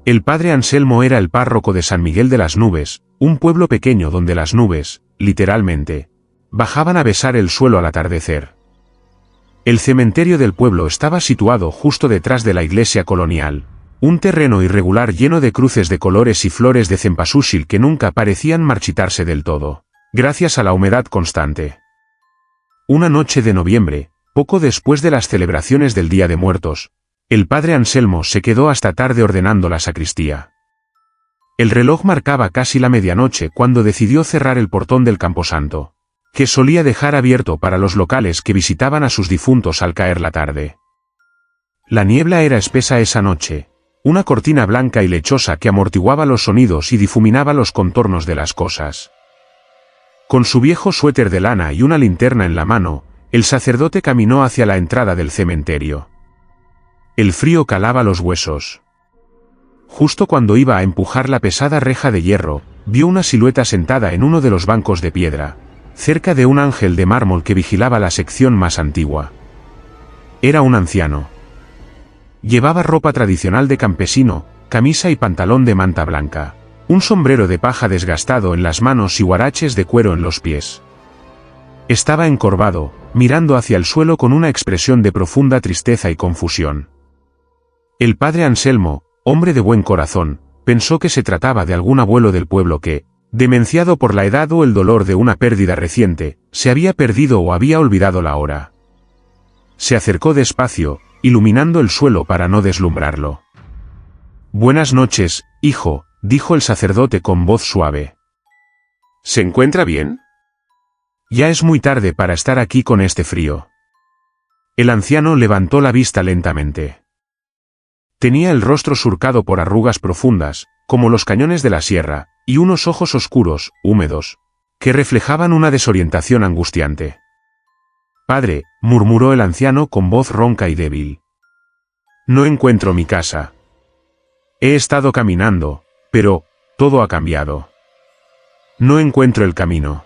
Speaker 1: El padre Anselmo era el párroco de San Miguel de las Nubes, un pueblo pequeño donde las nubes, literalmente, bajaban a besar el suelo al atardecer. El cementerio del pueblo estaba situado justo detrás de la iglesia colonial, un terreno irregular lleno de cruces de colores y flores de cempasúchil que nunca parecían marchitarse del todo, gracias a la humedad constante. Una noche de noviembre, poco después de las celebraciones del Día de Muertos, el padre Anselmo se quedó hasta tarde ordenando la sacristía. El reloj marcaba casi la medianoche cuando decidió cerrar el portón del camposanto, que solía dejar abierto para los locales que visitaban a sus difuntos al caer la tarde. La niebla era espesa esa noche, una cortina blanca y lechosa que amortiguaba los sonidos y difuminaba los contornos de las cosas. Con su viejo suéter de lana y una linterna en la mano, el sacerdote caminó hacia la entrada del cementerio. El frío calaba los huesos. Justo cuando iba a empujar la pesada reja de hierro, vio una silueta sentada en uno de los bancos de piedra, cerca de un ángel de mármol que vigilaba la sección más antigua. Era un anciano. Llevaba ropa tradicional de campesino, camisa y pantalón de manta blanca, un sombrero de paja desgastado en las manos y huaraches de cuero en los pies. Estaba encorvado, mirando hacia el suelo con una expresión de profunda tristeza y confusión. El padre Anselmo, hombre de buen corazón, pensó que se trataba de algún abuelo del pueblo que, demenciado por la edad o el dolor de una pérdida reciente, se había perdido o había olvidado la hora. Se acercó despacio, iluminando el suelo para no deslumbrarlo. «Buenas noches, hijo», dijo el sacerdote con voz suave. «¿Se encuentra bien?» «Ya es muy tarde para estar aquí con este frío». El anciano levantó la vista lentamente. Tenía el rostro surcado por arrugas profundas, como los cañones de la sierra, y unos ojos oscuros, húmedos, que reflejaban una desorientación angustiante. «Padre», murmuró el anciano con voz ronca y débil. «No encuentro mi casa. He estado caminando, pero todo ha cambiado. No encuentro el camino».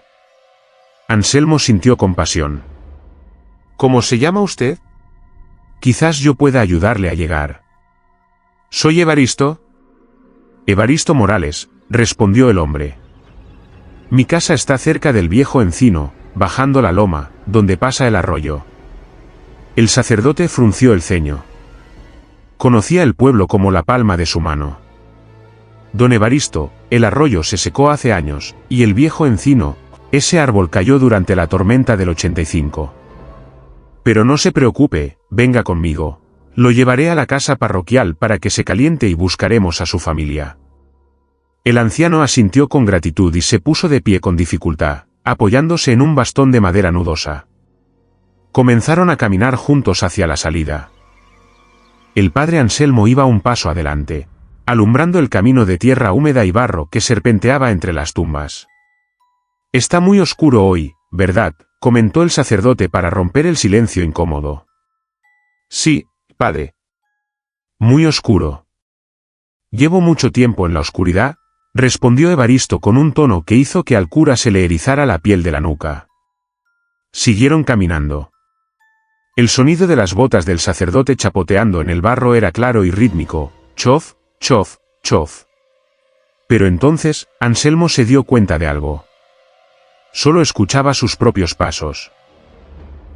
Speaker 1: Anselmo sintió compasión. «¿Cómo se llama usted?» «Quizás yo pueda ayudarle a llegar». «¿Soy Evaristo?» «Evaristo Morales», respondió el hombre. «Mi casa está cerca del viejo encino, bajando la loma, donde pasa el arroyo». El sacerdote frunció el ceño. Conocía el pueblo como la palma de su mano. Don Evaristo, el arroyo se secó hace años, y el viejo encino, ese árbol cayó durante la tormenta del 85. Pero no se preocupe, venga conmigo. Lo llevaré a la casa parroquial para que se caliente y buscaremos a su familia. El anciano asintió con gratitud y se puso de pie con dificultad, apoyándose en un bastón de madera nudosa. Comenzaron a caminar juntos hacia la salida. El padre Anselmo iba un paso adelante, alumbrando el camino de tierra húmeda y barro que serpenteaba entre las tumbas. «Está muy oscuro hoy, ¿verdad?», comentó el sacerdote para romper el silencio incómodo. «Sí, padre. Muy oscuro». «Llevo mucho tiempo en la oscuridad», respondió Evaristo con un tono que hizo que al cura se le erizara la piel de la nuca. Siguieron caminando. El sonido de las botas del sacerdote chapoteando en el barro era claro y rítmico, chof, chof, chof. Pero entonces, Anselmo se dio cuenta de algo. Solo escuchaba sus propios pasos.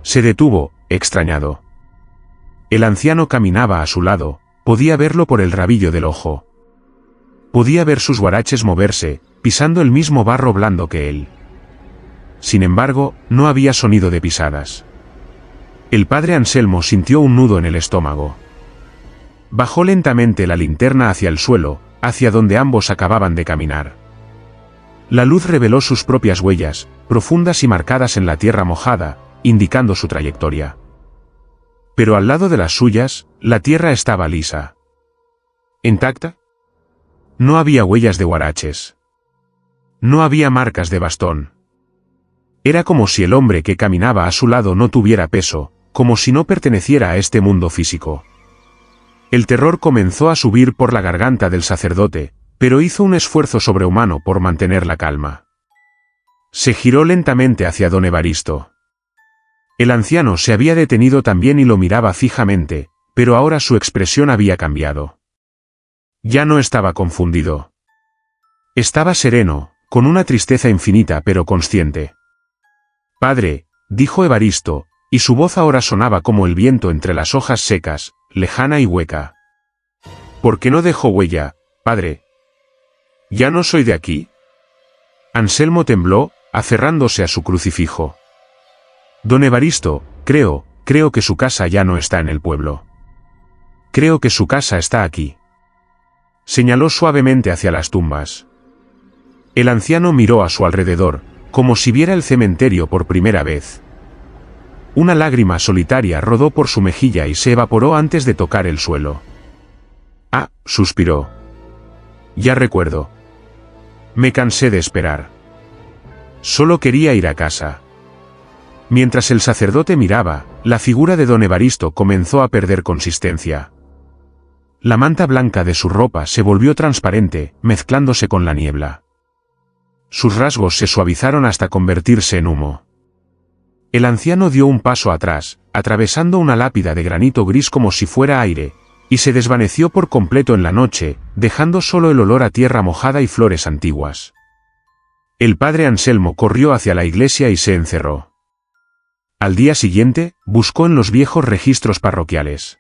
Speaker 1: Se detuvo, extrañado. El anciano caminaba a su lado, podía verlo por el rabillo del ojo. Podía ver sus guaraches moverse, pisando el mismo barro blando que él. Sin embargo, no había sonido de pisadas. El padre Anselmo sintió un nudo en el estómago. Bajó lentamente la linterna hacia el suelo, hacia donde ambos acababan de caminar. La luz reveló sus propias huellas, profundas y marcadas en la tierra mojada, indicando su trayectoria. Pero al lado de las suyas, la tierra estaba lisa. ¿Intacta? No había huellas de guaraches. No había marcas de bastón. Era como si el hombre que caminaba a su lado no tuviera peso, como si no perteneciera a este mundo físico. El terror comenzó a subir por la garganta del sacerdote, pero hizo un esfuerzo sobrehumano por mantener la calma. Se giró lentamente hacia don Evaristo. El anciano se había detenido también y lo miraba fijamente, pero ahora su expresión había cambiado. Ya no estaba confundido. Estaba sereno, con una tristeza infinita pero consciente. «Padre», dijo Evaristo, y su voz ahora sonaba como el viento entre las hojas secas, lejana y hueca. «¿Por qué no dejó huella, padre? ¿Ya no soy de aquí?» Anselmo tembló, aferrándose a su crucifijo. «Don Evaristo, creo que su casa ya no está en el pueblo. Creo que su casa está aquí». Señaló suavemente hacia las tumbas. El anciano miró a su alrededor, como si viera el cementerio por primera vez. Una lágrima solitaria rodó por su mejilla y se evaporó antes de tocar el suelo. «Ah», suspiró. «Ya recuerdo. Me cansé de esperar. Solo quería ir a casa». Mientras el sacerdote miraba, la figura de don Evaristo comenzó a perder consistencia. La manta blanca de su ropa se volvió transparente, mezclándose con la niebla. Sus rasgos se suavizaron hasta convertirse en humo. El anciano dio un paso atrás, atravesando una lápida de granito gris como si fuera aire, y se desvaneció por completo en la noche, dejando solo el olor a tierra mojada y flores antiguas. El padre Anselmo corrió hacia la iglesia y se encerró. Al día siguiente, buscó en los viejos registros parroquiales.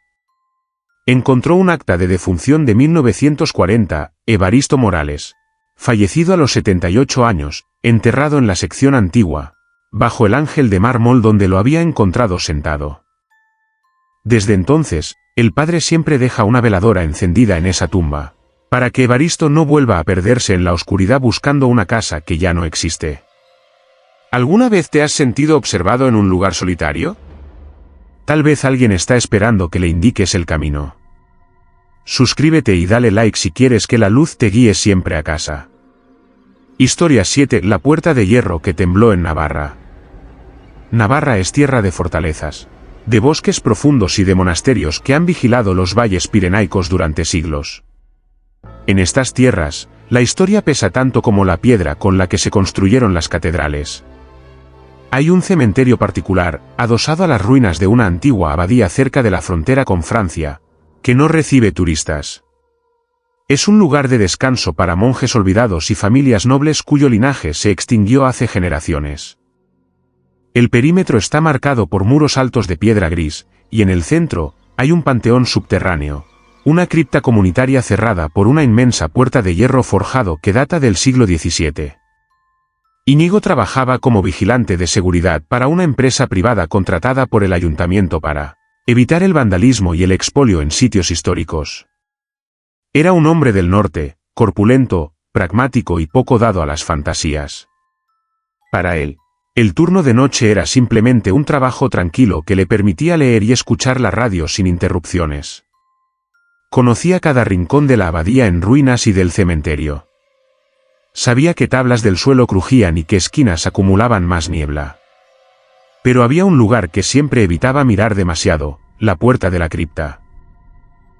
Speaker 1: Encontró un acta de defunción de 1940, Evaristo Morales, fallecido a los 78 años, enterrado en la sección antigua, bajo el ángel de mármol donde lo había encontrado sentado. Desde entonces, el padre siempre deja una veladora encendida en esa tumba, para que Evaristo no vuelva a perderse en la oscuridad buscando una casa que ya no existe. ¿Alguna vez te has sentido observado en un lugar solitario? Tal vez alguien está esperando que le indiques el camino. Suscríbete y dale like si quieres que la luz te guíe siempre a casa. Historia 7. La puerta de hierro que tembló en Navarra. Navarra es tierra de fortalezas, de bosques profundos y de monasterios que han vigilado los valles pirenaicos durante siglos. En estas tierras, la historia pesa tanto como la piedra con la que se construyeron las catedrales. Hay un cementerio particular, adosado a las ruinas de una antigua abadía cerca de la frontera con Francia, que no recibe turistas. Es un lugar de descanso para monjes olvidados y familias nobles cuyo linaje se extinguió hace generaciones. El perímetro está marcado por muros altos de piedra gris, y en el centro, hay un panteón subterráneo, Una cripta comunitaria cerrada por una inmensa puerta de hierro forjado que data del siglo XVII. Íñigo trabajaba como vigilante de seguridad para una empresa privada contratada por el ayuntamiento para evitar el vandalismo y el expolio en sitios históricos. Era un hombre del norte, corpulento, pragmático y poco dado a las fantasías. Para él, el turno de noche era simplemente un trabajo tranquilo que le permitía leer y escuchar la radio sin interrupciones. Conocía cada rincón de la abadía en ruinas y del cementerio. Sabía que tablas del suelo crujían y que esquinas acumulaban más niebla. Pero había un lugar que siempre evitaba mirar demasiado, la puerta de la cripta.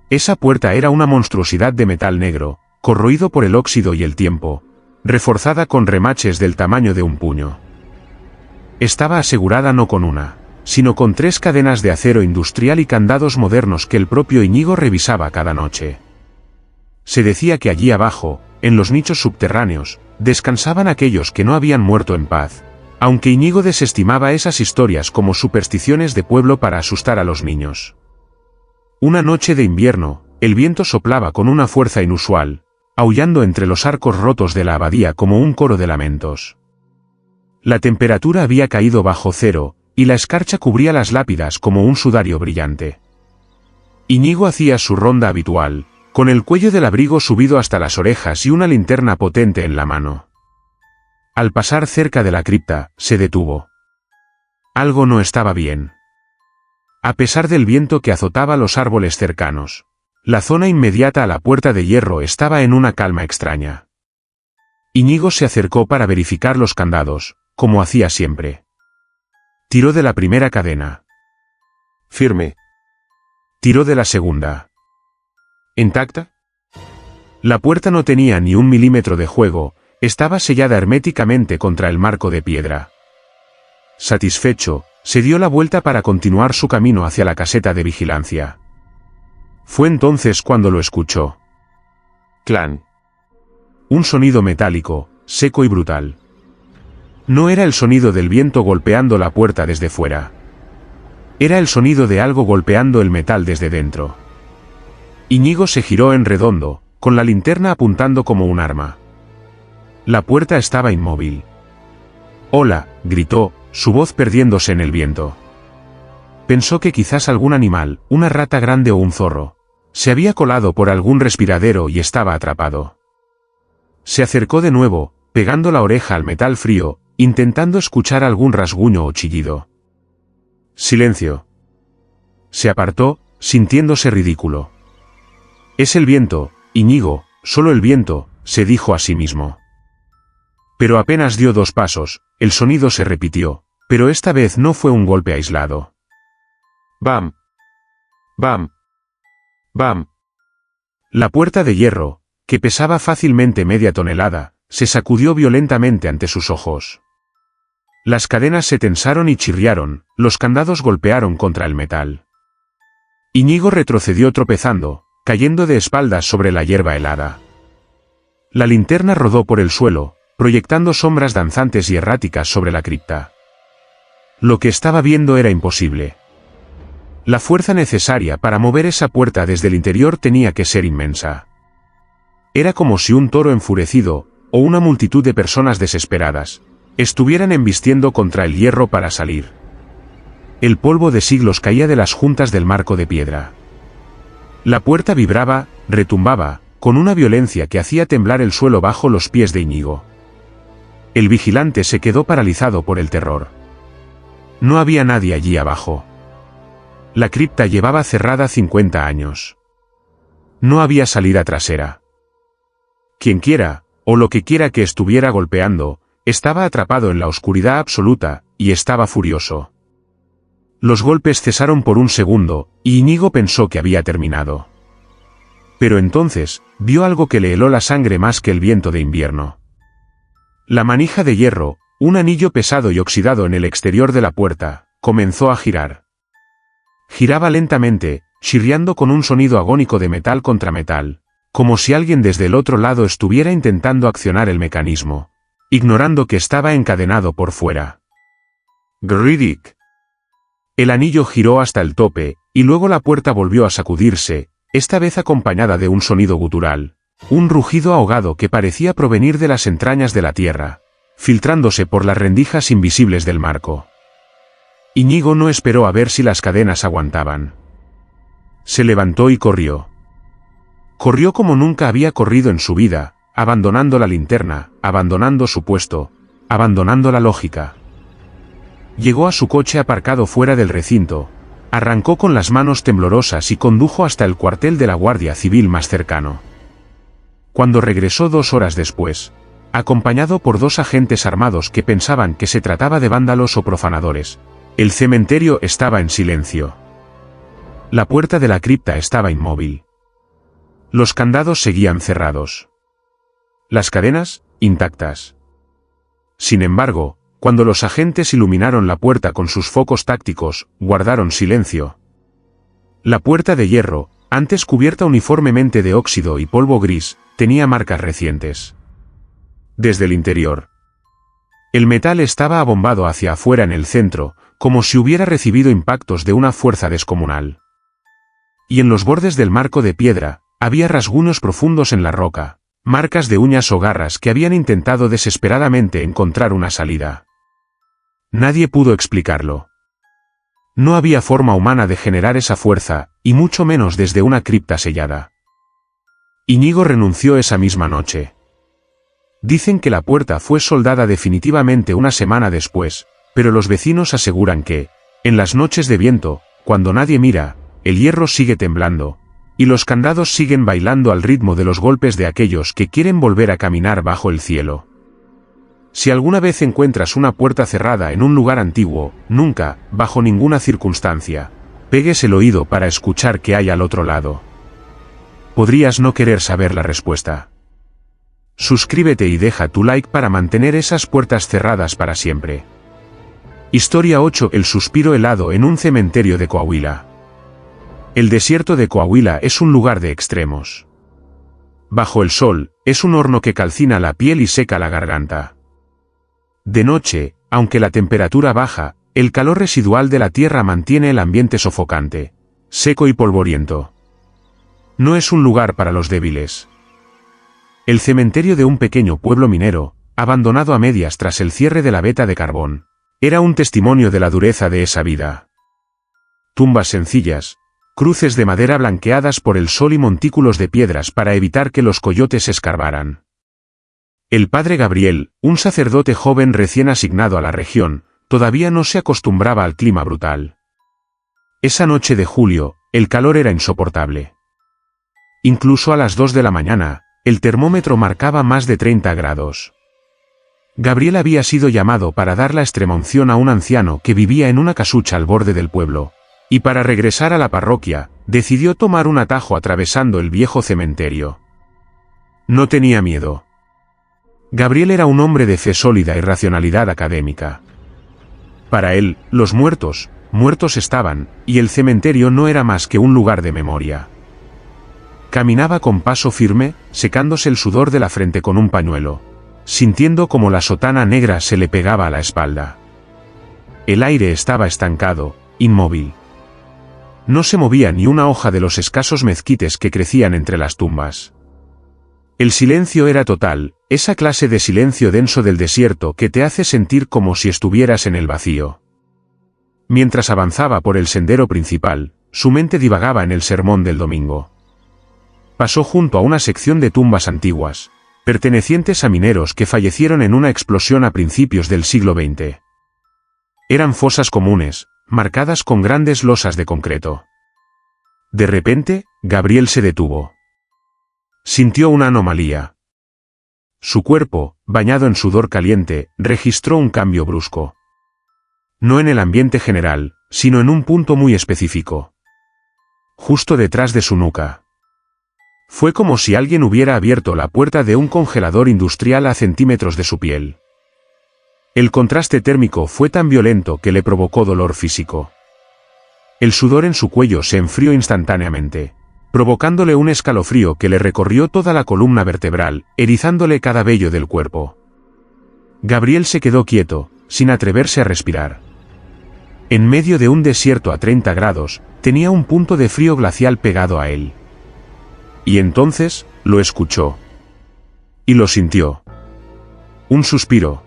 Speaker 1: Esa puerta era una monstruosidad de metal negro, corroído por el óxido y el tiempo, reforzada con remaches del tamaño de un puño. Estaba asegurada no con una, sino con 3 cadenas de acero industrial y candados modernos que el propio Íñigo revisaba cada noche. Se decía que allí abajo, en los nichos subterráneos, descansaban aquellos que no habían muerto en paz, aunque Íñigo desestimaba esas historias como supersticiones de pueblo para asustar a los niños. Una noche de invierno, el viento soplaba con una fuerza inusual, aullando entre los arcos rotos de la abadía como un coro de lamentos. La temperatura había caído bajo cero, y la escarcha cubría las lápidas como un sudario brillante. Íñigo hacía su ronda habitual, con el cuello del abrigo subido hasta las orejas y una linterna potente en la mano. Al pasar cerca de la cripta, se detuvo. Algo no estaba bien. A pesar del viento que azotaba los árboles cercanos, la zona inmediata a la puerta de hierro estaba en una calma extraña. Íñigo se acercó para verificar los candados, como hacía siempre. Tiró de la primera cadena. Firme. Tiró de la segunda. ¿Intacta? La puerta no tenía ni 1 milímetro de juego, estaba sellada herméticamente contra el marco de piedra. Satisfecho, se dio la vuelta para continuar su camino hacia la caseta de vigilancia. Fue entonces cuando lo escuchó. Clan. Un sonido metálico, seco y brutal. No era el sonido del viento golpeando la puerta desde fuera. Era el sonido de algo golpeando el metal desde dentro. Íñigo se giró en redondo, con la linterna apuntando como un arma. La puerta estaba inmóvil. «Hola», gritó, su voz perdiéndose en el viento. Pensó que quizás algún animal, una rata grande o un zorro, se había colado por algún respiradero y estaba atrapado. Se acercó de nuevo, pegando la oreja al metal frío, intentando escuchar algún rasguño o chillido. Silencio. Se apartó, sintiéndose ridículo. «Es el viento, Íñigo, solo el viento», se dijo a sí mismo. Pero apenas dio 2 pasos, el sonido se repitió, pero esta vez no fue un golpe aislado. Bam. Bam. Bam. La puerta de hierro, que pesaba fácilmente media tonelada, se sacudió violentamente ante sus ojos. Las cadenas se tensaron y chirriaron, los candados golpearon contra el metal. Íñigo retrocedió tropezando, cayendo de espaldas sobre la hierba helada. La linterna rodó por el suelo, proyectando sombras danzantes y erráticas sobre la cripta. Lo que estaba viendo era imposible. La fuerza necesaria para mover esa puerta desde el interior tenía que ser inmensa. Era como si un toro enfurecido, o una multitud de personas desesperadas, estuvieran embistiendo contra el hierro para salir. El polvo de siglos caía de las juntas del marco de piedra. La puerta vibraba, retumbaba, con una violencia que hacía temblar el suelo bajo los pies de Íñigo. El vigilante se quedó paralizado por el terror. No había nadie allí abajo. La cripta llevaba cerrada 50 años. No había salida trasera. Quienquiera, o lo que quiera que estuviera golpeando, estaba atrapado en la oscuridad absoluta, y estaba furioso. Los golpes cesaron por un segundo, y Íñigo pensó que había terminado. Pero entonces, vio algo que le heló la sangre más que el viento de invierno. La manija de hierro, un anillo pesado y oxidado en el exterior de la puerta, comenzó a girar. Giraba lentamente, chirriando con un sonido agónico de metal contra metal, como si alguien desde el otro lado estuviera intentando accionar el mecanismo, ignorando que estaba encadenado por fuera. Gridic. El anillo giró hasta el tope, y luego la puerta volvió a sacudirse, esta vez acompañada de un sonido gutural, un rugido ahogado que parecía provenir de las entrañas de la tierra, filtrándose por las rendijas invisibles del marco. Íñigo no esperó a ver si las cadenas aguantaban. Se levantó y corrió. Corrió como nunca había corrido en su vida, abandonando la linterna, abandonando su puesto, abandonando la lógica. Llegó a su coche aparcado fuera del recinto, arrancó con las manos temblorosas y condujo hasta el cuartel de la Guardia Civil más cercano. Cuando regresó 2 horas después, acompañado por 2 agentes armados que pensaban que se trataba de vándalos o profanadores, el cementerio estaba en silencio. La puerta de la cripta estaba inmóvil. Los candados seguían cerrados. Las cadenas, intactas. Sin embargo, cuando los agentes iluminaron la puerta con sus focos tácticos, guardaron silencio. La puerta de hierro, antes cubierta uniformemente de óxido y polvo gris, tenía marcas recientes. Desde el interior, el metal estaba abombado hacia afuera en el centro, como si hubiera recibido impactos de una fuerza descomunal. Y en los bordes del marco de piedra, había rasguños profundos en la roca, marcas de uñas o garras que habían intentado desesperadamente encontrar una salida. Nadie pudo explicarlo. No había forma humana de generar esa fuerza, y mucho menos desde una cripta sellada. Íñigo renunció esa misma noche. Dicen que la puerta fue soldada definitivamente una semana después, pero los vecinos aseguran que, en las noches de viento, cuando nadie mira, el hierro sigue temblando, y los candados siguen bailando al ritmo de los golpes de aquellos que quieren volver a caminar bajo el cielo. Si alguna vez encuentras una puerta cerrada en un lugar antiguo, nunca, bajo ninguna circunstancia, pegues el oído para escuchar qué hay al otro lado. Podrías no querer saber la respuesta. Suscríbete y deja tu like para mantener esas puertas cerradas para siempre. Historia 8. El suspiro helado en un cementerio de Coahuila. El desierto de Coahuila es un lugar de extremos. Bajo el sol, es un horno que calcina la piel y seca la garganta. De noche, aunque la temperatura baja, el calor residual de la tierra mantiene el ambiente sofocante, seco y polvoriento. No es un lugar para los débiles. El cementerio de un pequeño pueblo minero, abandonado a medias tras el cierre de la veta de carbón, era un testimonio de la dureza de esa vida. Tumbas sencillas, cruces de madera blanqueadas por el sol y montículos de piedras para evitar que los coyotes escarbaran. El padre Gabriel, un sacerdote joven recién asignado a la región, todavía no se acostumbraba al clima brutal. Esa noche de julio, el calor era insoportable. Incluso a las 2 de la mañana, el termómetro marcaba más de 30 grados. Gabriel había sido llamado para dar la extremunción a un anciano que vivía en una casucha al borde del pueblo, y para regresar a la parroquia, decidió tomar un atajo atravesando el viejo cementerio. No tenía miedo. Gabriel era un hombre de fe sólida y racionalidad académica. Para él, los muertos, muertos estaban, y el cementerio no era más que un lugar de memoria. Caminaba con paso firme, secándose el sudor de la frente con un pañuelo, sintiendo como la sotana negra se le pegaba a la espalda. El aire estaba estancado, inmóvil. No se movía ni una hoja de los escasos mezquites que crecían entre las tumbas. El silencio era total, esa clase de silencio denso del desierto que te hace sentir como si estuvieras en el vacío. Mientras avanzaba por el sendero principal, su mente divagaba en el sermón del domingo. Pasó junto a una sección de tumbas antiguas, pertenecientes a mineros que fallecieron en una explosión a principios del siglo XX. Eran fosas comunes, marcadas con grandes losas de concreto. De repente, Gabriel se detuvo. Sintió una anomalía. Su cuerpo, bañado en sudor caliente, registró un cambio brusco. No en el ambiente general, sino en un punto muy específico. Justo detrás de su nuca. Fue como si alguien hubiera abierto la puerta de un congelador industrial a centímetros de su piel. El contraste térmico fue tan violento que le provocó dolor físico. El sudor en su cuello se enfrió instantáneamente, provocándole un escalofrío que le recorrió toda la columna vertebral, erizándole cada vello del cuerpo. Gabriel se quedó quieto, sin atreverse a respirar. En medio de un desierto a 30 grados, tenía un punto de frío glacial pegado a él. Y entonces, lo escuchó. Y lo sintió. Un suspiro.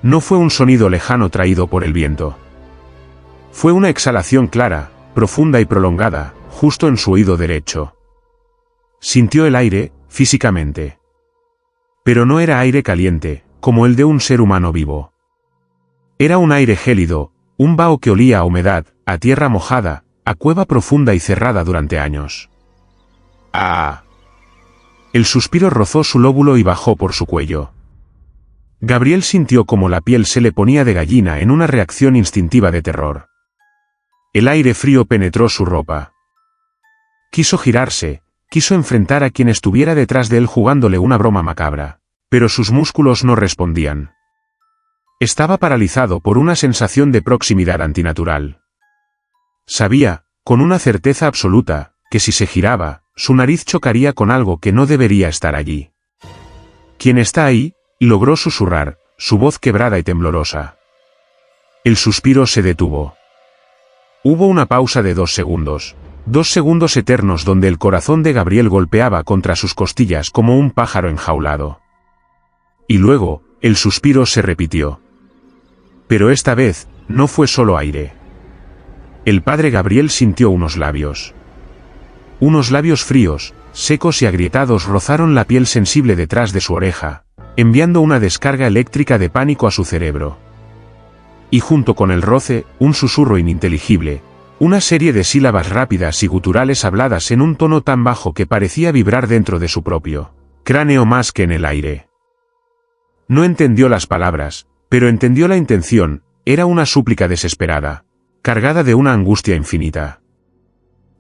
Speaker 1: No fue un sonido lejano traído por el viento. Fue una exhalación clara, profunda y prolongada, justo en su oído derecho. Sintió el aire, físicamente. Pero no era aire caliente, como el de un ser humano vivo. Era un aire gélido, un vaho que olía a humedad, a tierra mojada, a cueva profunda y cerrada durante años. ¡Ah! El suspiro rozó su lóbulo y bajó por su cuello. Gabriel sintió como la piel se le ponía de gallina en una reacción instintiva de terror. El aire frío penetró su ropa. Quiso girarse, quiso enfrentar a quien estuviera detrás de él jugándole una broma macabra, pero sus músculos no respondían. Estaba paralizado por una sensación de proximidad antinatural. Sabía, con una certeza absoluta, que si se giraba, su nariz chocaría con algo que no debería estar allí. ¿Quién está ahí?, logró susurrar, su voz quebrada y temblorosa. El suspiro se detuvo. Hubo una pausa de 2 segundos. 2 segundos eternos donde el corazón de Gabriel golpeaba contra sus costillas como un pájaro enjaulado. Y luego, el suspiro se repitió. Pero esta vez, no fue solo aire. El padre Gabriel sintió unos labios. Unos labios fríos, secos y agrietados rozaron la piel sensible detrás de su oreja, enviando una descarga eléctrica de pánico a su cerebro. Y junto con el roce, un susurro ininteligible, una serie de sílabas rápidas y guturales habladas en un tono tan bajo que parecía vibrar dentro de su propio cráneo más que en el aire. No entendió las palabras, pero entendió la intención, era una súplica desesperada, cargada de una angustia infinita.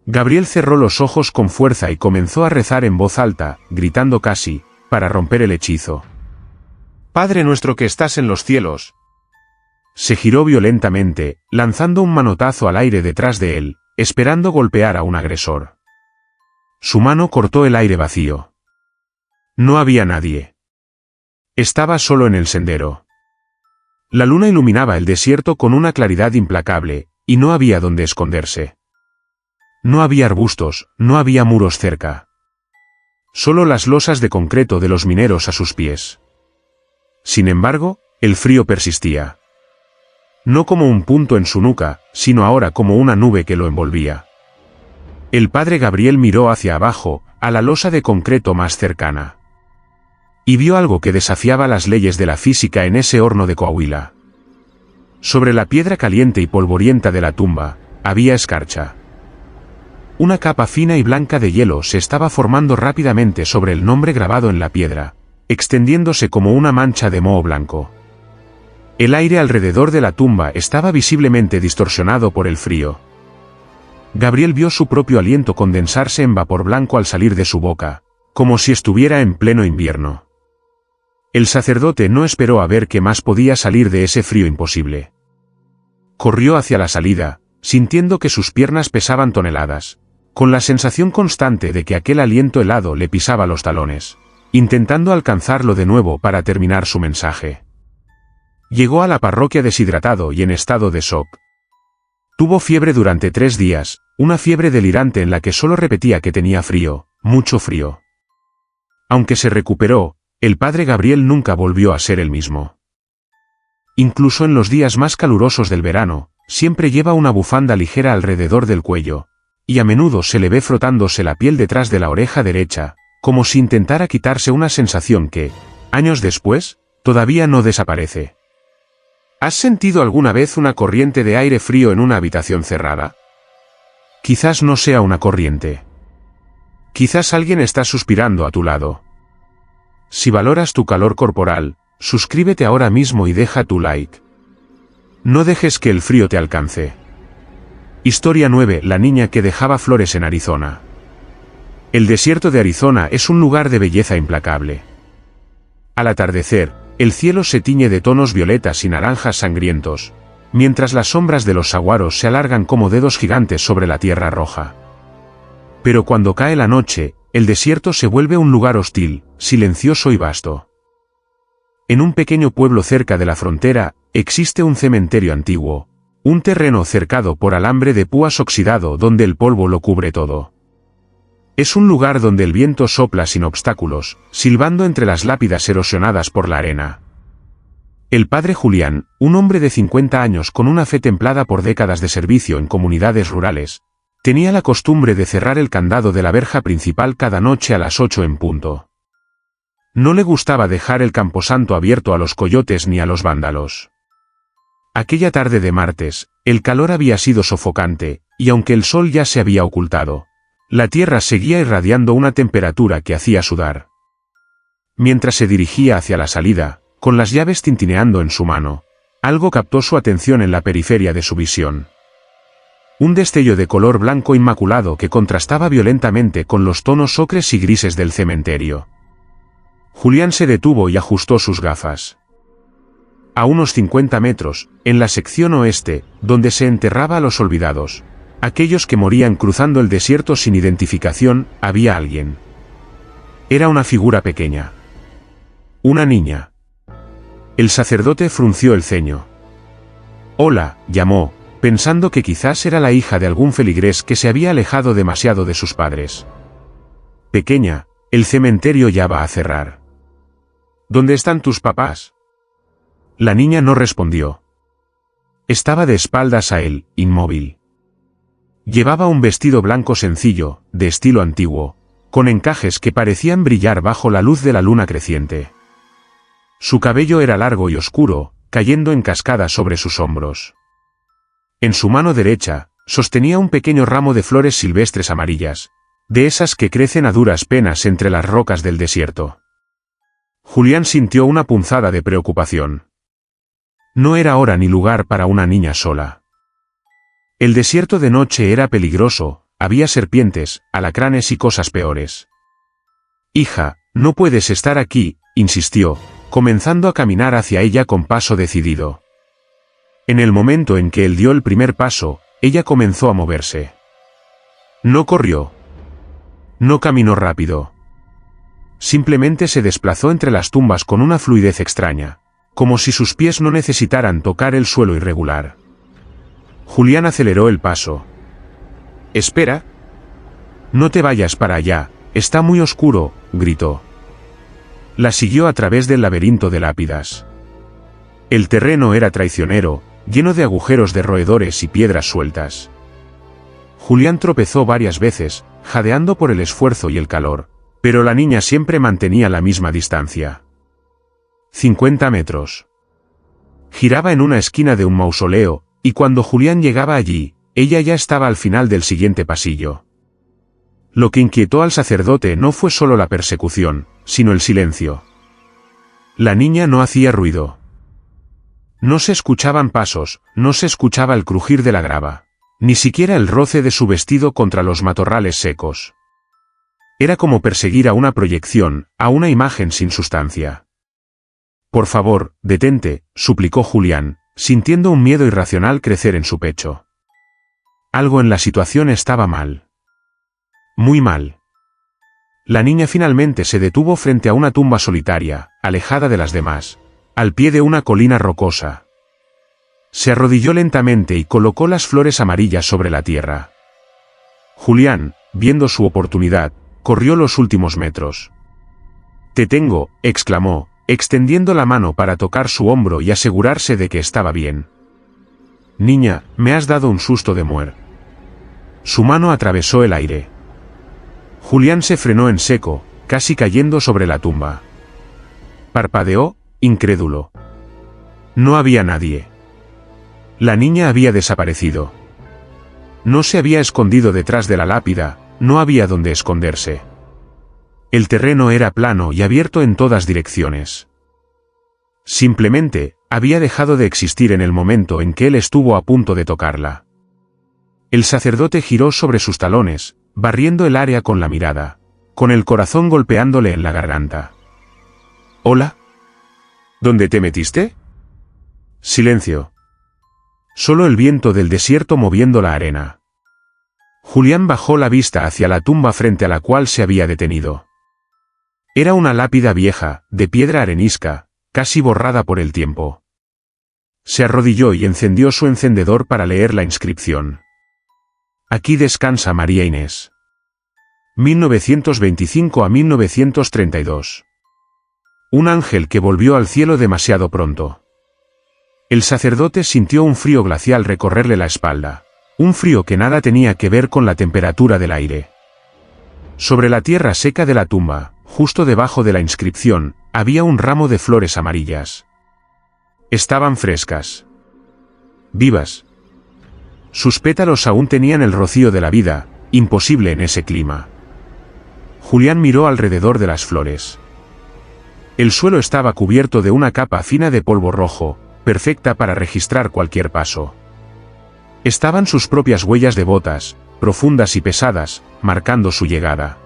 Speaker 1: Gabriel cerró los ojos con fuerza y comenzó a rezar en voz alta, gritando casi, para romper el hechizo. Padre nuestro que estás en los cielos. Se giró violentamente, lanzando un manotazo al aire detrás de él, esperando golpear a un agresor. Su mano cortó el aire vacío. No había nadie. Estaba solo en el sendero. La luna iluminaba el desierto con una claridad implacable, y no había donde esconderse. No había arbustos, no había muros cerca. Solo las losas de concreto de los mineros a sus pies. Sin embargo, el frío persistía. No como un punto en su nuca, sino ahora como una nube que lo envolvía. El padre Gabriel miró hacia abajo, a la losa de concreto más cercana. Y vio algo que desafiaba las leyes de la física en ese horno de Coahuila. Sobre la piedra caliente y polvorienta de la tumba, había escarcha. Una capa fina y blanca de hielo se estaba formando rápidamente sobre el nombre grabado en la piedra, extendiéndose como una mancha de moho blanco. El aire alrededor de la tumba estaba visiblemente distorsionado por el frío. Gabriel vio su propio aliento condensarse en vapor blanco al salir de su boca, como si estuviera en pleno invierno. El sacerdote no esperó a ver qué más podía salir de ese frío imposible. Corrió hacia la salida, sintiendo que sus piernas pesaban toneladas, con la sensación constante de que aquel aliento helado le pisaba los talones, intentando alcanzarlo de nuevo para terminar su mensaje. Llegó a la parroquia deshidratado y en estado de shock. Tuvo fiebre durante 3 días, una fiebre delirante en la que solo repetía que tenía frío, mucho frío. Aunque se recuperó, el padre Gabriel nunca volvió a ser el mismo. Incluso en los días más calurosos del verano, siempre lleva una bufanda ligera alrededor del cuello, y a menudo se le ve frotándose la piel detrás de la oreja derecha, como si intentara quitarse una sensación que, años después, todavía no desaparece. ¿Has sentido alguna vez una corriente de aire frío en una habitación cerrada? Quizás no sea una corriente. Quizás alguien está suspirando a tu lado. Si valoras tu calor corporal, suscríbete ahora mismo y deja tu like. No dejes que el frío te alcance. Historia 9. La niña que dejaba flores en Arizona. El desierto de Arizona es un lugar de belleza implacable. Al atardecer, el cielo se tiñe de tonos violetas y naranjas sangrientos, mientras las sombras de los saguaros se alargan como dedos gigantes sobre la tierra roja. Pero cuando cae la noche, el desierto se vuelve un lugar hostil, silencioso y vasto. En un pequeño pueblo cerca de la frontera, existe un cementerio antiguo, un terreno cercado por alambre de púas oxidado donde el polvo lo cubre todo. Es un lugar donde el viento sopla sin obstáculos, silbando entre las lápidas erosionadas por la arena. El padre Julián, un hombre de 50 años con una fe templada por décadas de servicio en comunidades rurales, tenía la costumbre de cerrar el candado de la verja principal cada noche a las 8 en punto. No le gustaba dejar el camposanto abierto a los coyotes ni a los vándalos. Aquella tarde de martes, el calor había sido sofocante, y aunque el sol ya se había ocultado, la tierra seguía irradiando una temperatura que hacía sudar. Mientras se dirigía hacia la salida, con las llaves tintineando en su mano, algo captó su atención en la periferia de su visión. Un destello de color blanco inmaculado que contrastaba violentamente con los tonos ocres y grises del cementerio. Julián se detuvo y ajustó sus gafas. A unos 50 metros, en la sección oeste, donde se enterraba a los olvidados, aquellos que morían cruzando el desierto sin identificación, había alguien. Era una figura pequeña. Una niña. El sacerdote frunció el ceño. «Hola», llamó, pensando que quizás era la hija de algún feligrés que se había alejado demasiado de sus padres. «Pequeña, el cementerio ya va a cerrar». «¿Dónde están tus papás?». La niña no respondió. Estaba de espaldas a él, inmóvil. Llevaba un vestido blanco sencillo, de estilo antiguo, con encajes que parecían brillar bajo la luz de la luna creciente. Su cabello era largo y oscuro, cayendo en cascada sobre sus hombros. En su mano derecha, sostenía un pequeño ramo de flores silvestres amarillas, de esas que crecen a duras penas entre las rocas del desierto. Julián sintió una punzada de preocupación. No era hora ni lugar para una niña sola. El desierto de noche era peligroso, había serpientes, alacranes y cosas peores. «Hija, no puedes estar aquí», insistió, comenzando a caminar hacia ella con paso decidido. En el momento en que él dio el primer paso, ella comenzó a moverse. No corrió. No caminó rápido. Simplemente se desplazó entre las tumbas con una fluidez extraña, como si sus pies no necesitaran tocar el suelo irregular. Julián aceleró el paso. «Espera. No te vayas para allá, está muy oscuro», gritó. La siguió a través del laberinto de lápidas. El terreno era traicionero, lleno de agujeros de roedores y piedras sueltas. Julián tropezó varias veces, jadeando por el esfuerzo y el calor, pero la niña siempre mantenía la misma distancia. 50 metros. Giraba en una esquina de un mausoleo, y cuando Julián llegaba allí, ella ya estaba al final del siguiente pasillo. Lo que inquietó al sacerdote no fue solo la persecución, sino el silencio. La niña no hacía ruido. No se escuchaban pasos, no se escuchaba el crujir de la grava, ni siquiera el roce de su vestido contra los matorrales secos. Era como perseguir a una proyección, a una imagen sin sustancia. «Por favor, detente», suplicó Julián, sintiendo un miedo irracional crecer en su pecho. Algo en la situación estaba mal. Muy mal. La niña finalmente se detuvo frente a una tumba solitaria, alejada de las demás, al pie de una colina rocosa. Se arrodilló lentamente y colocó las flores amarillas sobre la tierra. Julián, viendo su oportunidad, corrió los últimos metros. «Te tengo», exclamó, extendiendo la mano para tocar su hombro y asegurarse de que estaba bien. «Niña, me has dado un susto de muerte». Su mano atravesó el aire. Julián se frenó en seco, casi cayendo sobre la tumba. Parpadeó, incrédulo. No había nadie. La niña había desaparecido. No se había escondido detrás de la lápida, no había donde esconderse. El terreno era plano y abierto en todas direcciones. Simplemente, había dejado de existir en el momento en que él estuvo a punto de tocarla. El sacerdote giró sobre sus talones, barriendo el área con la mirada, con el corazón golpeándole en la garganta. «¿Hola? ¿Dónde te metiste?» Silencio. Solo el viento del desierto moviendo la arena. Julián bajó la vista hacia la tumba frente a la cual se había detenido. Era una lápida vieja, de piedra arenisca, casi borrada por el tiempo. Se arrodilló y encendió su encendedor para leer la inscripción. «Aquí descansa María Inés». 1925 a 1932. Un ángel que volvió al cielo demasiado pronto. El sacerdote sintió un frío glacial recorrerle la espalda. Un frío que nada tenía que ver con la temperatura del aire. Sobre la tierra seca de la tumba, justo debajo de la inscripción, había un ramo de flores amarillas. Estaban frescas. Vivas. Sus pétalos aún tenían el rocío de la vida, imposible en ese clima. Julián miró alrededor de las flores. El suelo estaba cubierto de una capa fina de polvo rojo, perfecta para registrar cualquier paso. Estaban sus propias huellas de botas, profundas y pesadas, marcando su llegada.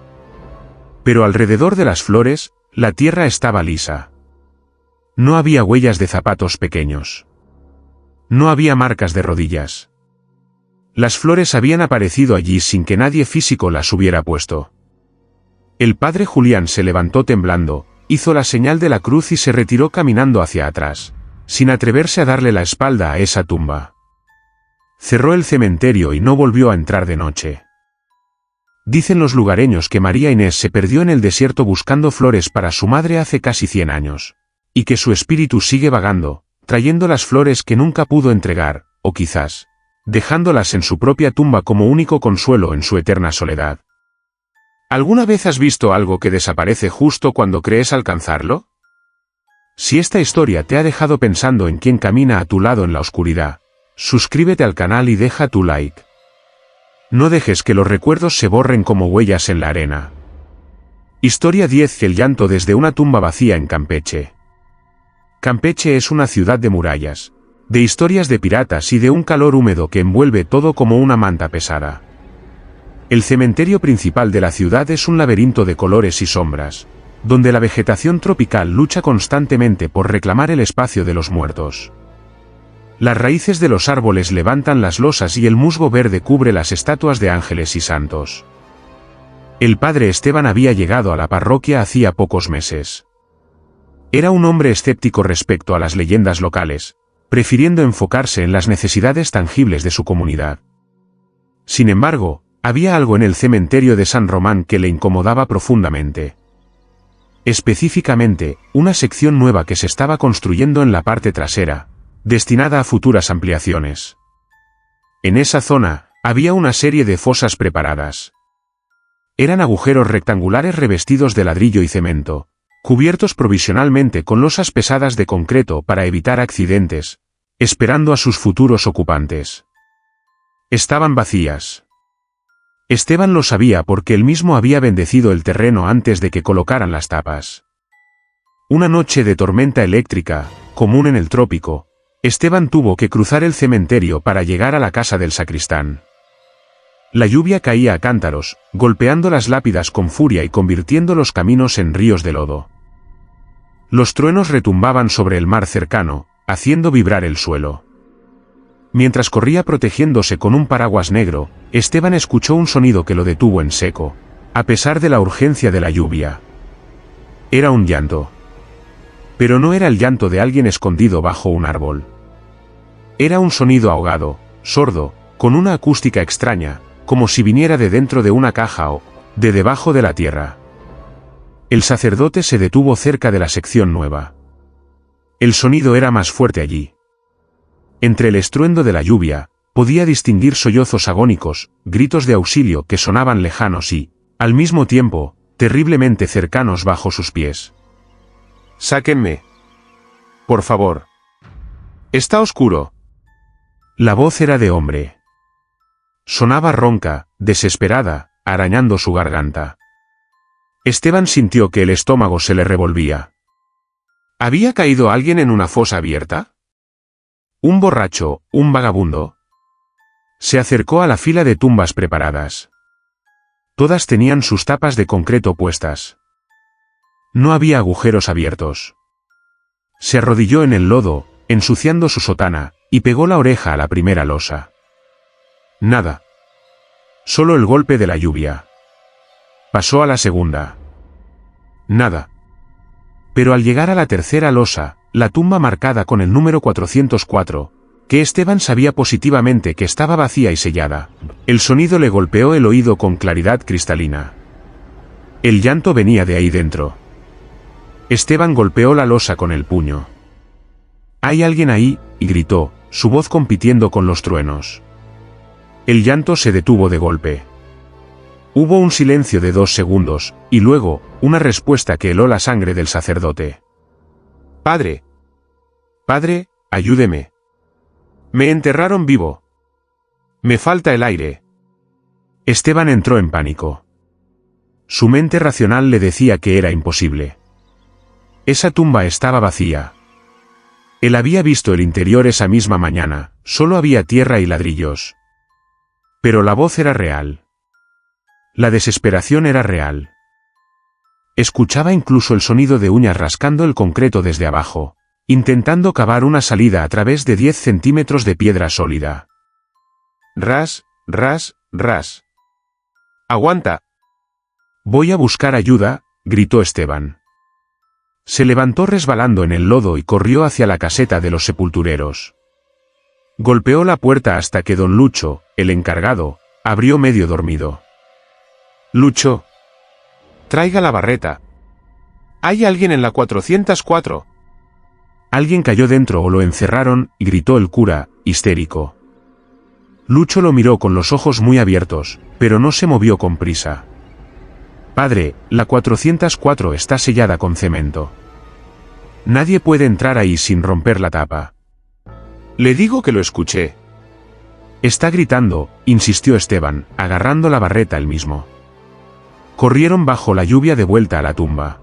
Speaker 1: Pero alrededor de las flores, la tierra estaba lisa. No había huellas de zapatos pequeños. No había marcas de rodillas. Las flores habían aparecido allí sin que nadie físico las hubiera puesto. El padre Julián se levantó temblando, hizo la señal de la cruz y se retiró caminando hacia atrás, sin atreverse a darle la espalda a esa tumba. Cerró el cementerio y no volvió a entrar de noche. Dicen los lugareños que María Inés se perdió en el desierto buscando flores para su madre hace casi 100 años, y que su espíritu sigue vagando, trayendo las flores que nunca pudo entregar, o quizás, dejándolas en su propia tumba como único consuelo en su eterna soledad. ¿Alguna vez has visto algo que desaparece justo cuando crees alcanzarlo? Si esta historia te ha dejado pensando en quién camina a tu lado en la oscuridad, suscríbete al canal y deja tu like. No dejes que los recuerdos se borren como huellas en la arena. Historia 10. El llanto desde una tumba vacía en Campeche. Campeche es una ciudad de murallas, de historias de piratas y de un calor húmedo que envuelve todo como una manta pesada. El cementerio principal de la ciudad es un laberinto de colores y sombras, donde la vegetación tropical lucha constantemente por reclamar el espacio de los muertos. Las raíces de los árboles levantan las losas y el musgo verde cubre las estatuas de ángeles y santos. El padre Esteban había llegado a la parroquia hacía pocos meses. Era un hombre escéptico respecto a las leyendas locales, prefiriendo enfocarse en las necesidades tangibles de su comunidad. Sin embargo, había algo en el cementerio de San Román que le incomodaba profundamente. Específicamente, una sección nueva que se estaba construyendo en la parte trasera, destinada a futuras ampliaciones. En esa zona, había una serie de fosas preparadas. Eran agujeros rectangulares revestidos de ladrillo y cemento, cubiertos provisionalmente con losas pesadas de concreto para evitar accidentes, esperando a sus futuros ocupantes. Estaban vacías. Esteban lo sabía porque él mismo había bendecido el terreno antes de que colocaran las tapas. Una noche de tormenta eléctrica, común en el trópico, Esteban tuvo que cruzar el cementerio para llegar a la casa del sacristán. La lluvia caía a cántaros, golpeando las lápidas con furia y convirtiendo los caminos en ríos de lodo. Los truenos retumbaban sobre el mar cercano, haciendo vibrar el suelo. Mientras corría protegiéndose con un paraguas negro, Esteban escuchó un sonido que lo detuvo en seco, a pesar de la urgencia de la lluvia. Era un llanto. Pero no era el llanto de alguien escondido bajo un árbol. Era un sonido ahogado, sordo, con una acústica extraña, como si viniera de dentro de una caja o de debajo de la tierra. El sacerdote se detuvo cerca de la sección nueva. El sonido era más fuerte allí. Entre el estruendo de la lluvia, podía distinguir sollozos agónicos, gritos de auxilio que sonaban lejanos y, al mismo tiempo, terriblemente cercanos bajo sus pies. «¡Sáquenme! Por favor! Está oscuro». La voz era de hombre. Sonaba ronca, desesperada, arañando su garganta. Esteban sintió que el estómago se le revolvía. ¿Había caído alguien en una fosa abierta? ¿Un borracho, un vagabundo? Se acercó a la fila de tumbas preparadas. Todas tenían sus tapas de concreto puestas. No había agujeros abiertos. Se arrodilló en el lodo, ensuciando su sotana, y pegó la oreja a la primera losa. Nada. Solo el golpe de la lluvia. Pasó a la segunda. Nada. Pero al llegar a la tercera losa, la tumba marcada con el número 404, que Esteban sabía positivamente que estaba vacía y sellada, el sonido le golpeó el oído con claridad cristalina. El llanto venía de ahí dentro. Esteban golpeó la losa con el puño. «¡Hay alguien ahí!», y gritó, su voz compitiendo con los truenos. El llanto se detuvo de golpe. Hubo un silencio de 2 segundos, y luego, una respuesta que heló la sangre del sacerdote. «Padre. Padre, ayúdeme. Me enterraron vivo. Me falta el aire». Esteban entró en pánico. Su mente racional le decía que era imposible. Esa tumba estaba vacía. Él había visto el interior esa misma mañana, solo había tierra y ladrillos. Pero la voz era real. La desesperación era real. Escuchaba incluso el sonido de uñas rascando el concreto desde abajo, intentando cavar una salida a través de 10 centímetros de piedra sólida. Ras, ras, ras. «¡Aguanta! Voy a buscar ayuda», gritó Esteban. Se levantó resbalando en el lodo y corrió hacia la caseta de los sepultureros. Golpeó la puerta hasta que don Lucho, el encargado, abrió medio dormido. «Lucho. Traiga la barreta. ¿Hay alguien en la 404? Alguien cayó dentro o lo encerraron», gritó el cura, histérico. Lucho lo miró con los ojos muy abiertos, pero no se movió con prisa. «Padre, la 404 está sellada con cemento. Nadie puede entrar ahí sin romper la tapa». «Le digo que lo escuché». «Está gritando», insistió Esteban, agarrando la barreta él mismo. Corrieron bajo la lluvia de vuelta a la tumba.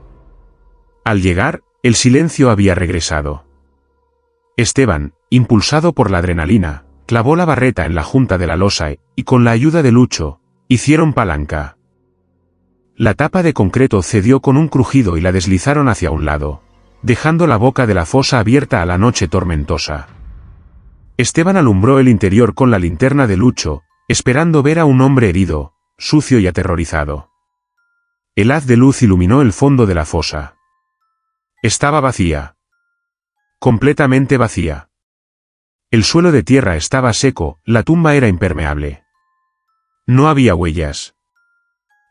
Speaker 1: Al llegar, el silencio había regresado. Esteban, impulsado por la adrenalina, clavó la barreta en la junta de la losa y, con la ayuda de Lucho, hicieron palanca. La tapa de concreto cedió con un crujido y la deslizaron hacia un lado, dejando la boca de la fosa abierta a la noche tormentosa. Esteban alumbró el interior con la linterna de Lucho, esperando ver a un hombre herido, sucio y aterrorizado. El haz de luz iluminó el fondo de la fosa. Estaba vacía. Completamente vacía. El suelo de tierra estaba seco, la tumba era impermeable. No había huellas.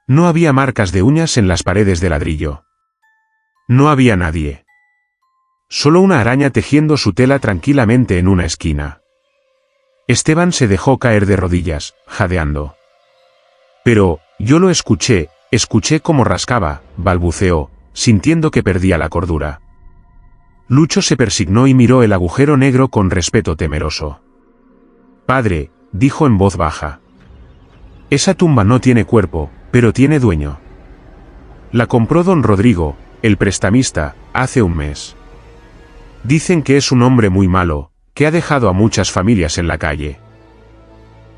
Speaker 1: No había marcas de uñas en las paredes de ladrillo. No había nadie. Solo una araña tejiendo su tela tranquilamente en una esquina. Esteban se dejó caer de rodillas, jadeando. «Pero, yo lo escuché cómo rascaba», balbuceó, sintiendo que perdía la cordura. Lucho se persignó y miró el agujero negro con respeto temeroso. «Padre», dijo en voz baja. «Esa tumba no tiene cuerpo, pero tiene dueño. La compró don Rodrigo, el prestamista, hace un mes. Dicen que es un hombre muy malo, que ha dejado a muchas familias en la calle».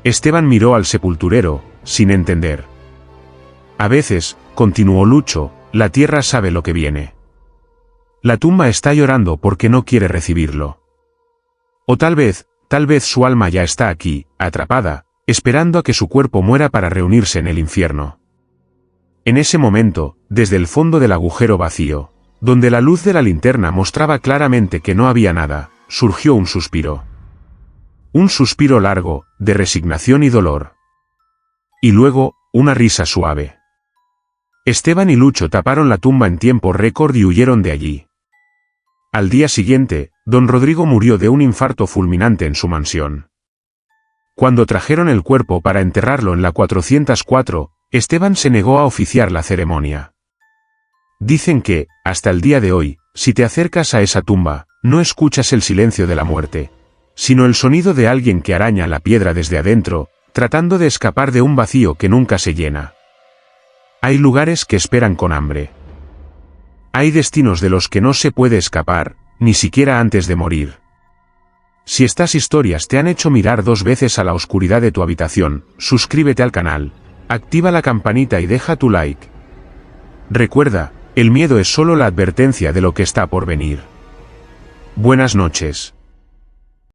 Speaker 1: Esteban miró al sepulturero, sin entender. «A veces», continuó Lucho, «la tierra sabe lo que viene. La tumba está llorando porque no quiere recibirlo. O tal vez su alma ya está aquí, atrapada, esperando a que su cuerpo muera para reunirse en el infierno». En ese momento, desde el fondo del agujero vacío, donde la luz de la linterna mostraba claramente que no había nada, surgió un suspiro. Un suspiro largo, de resignación y dolor. Y luego, una risa suave. Esteban y Lucho taparon la tumba en tiempo récord y huyeron de allí. Al día siguiente, don Rodrigo murió de un infarto fulminante en su mansión. Cuando trajeron el cuerpo para enterrarlo en la 404, Esteban se negó a oficiar la ceremonia. Dicen que, hasta el día de hoy, si te acercas a esa tumba, no escuchas el silencio de la muerte, sino el sonido de alguien que araña la piedra desde adentro, tratando de escapar de un vacío que nunca se llena. Hay lugares que esperan con hambre. Hay destinos de los que no se puede escapar, ni siquiera antes de morir. Si estas historias te han hecho mirar 2 veces a la oscuridad de tu habitación, suscríbete al canal, activa la campanita y deja tu like. Recuerda, el miedo es solo la advertencia de lo que está por venir. Buenas noches.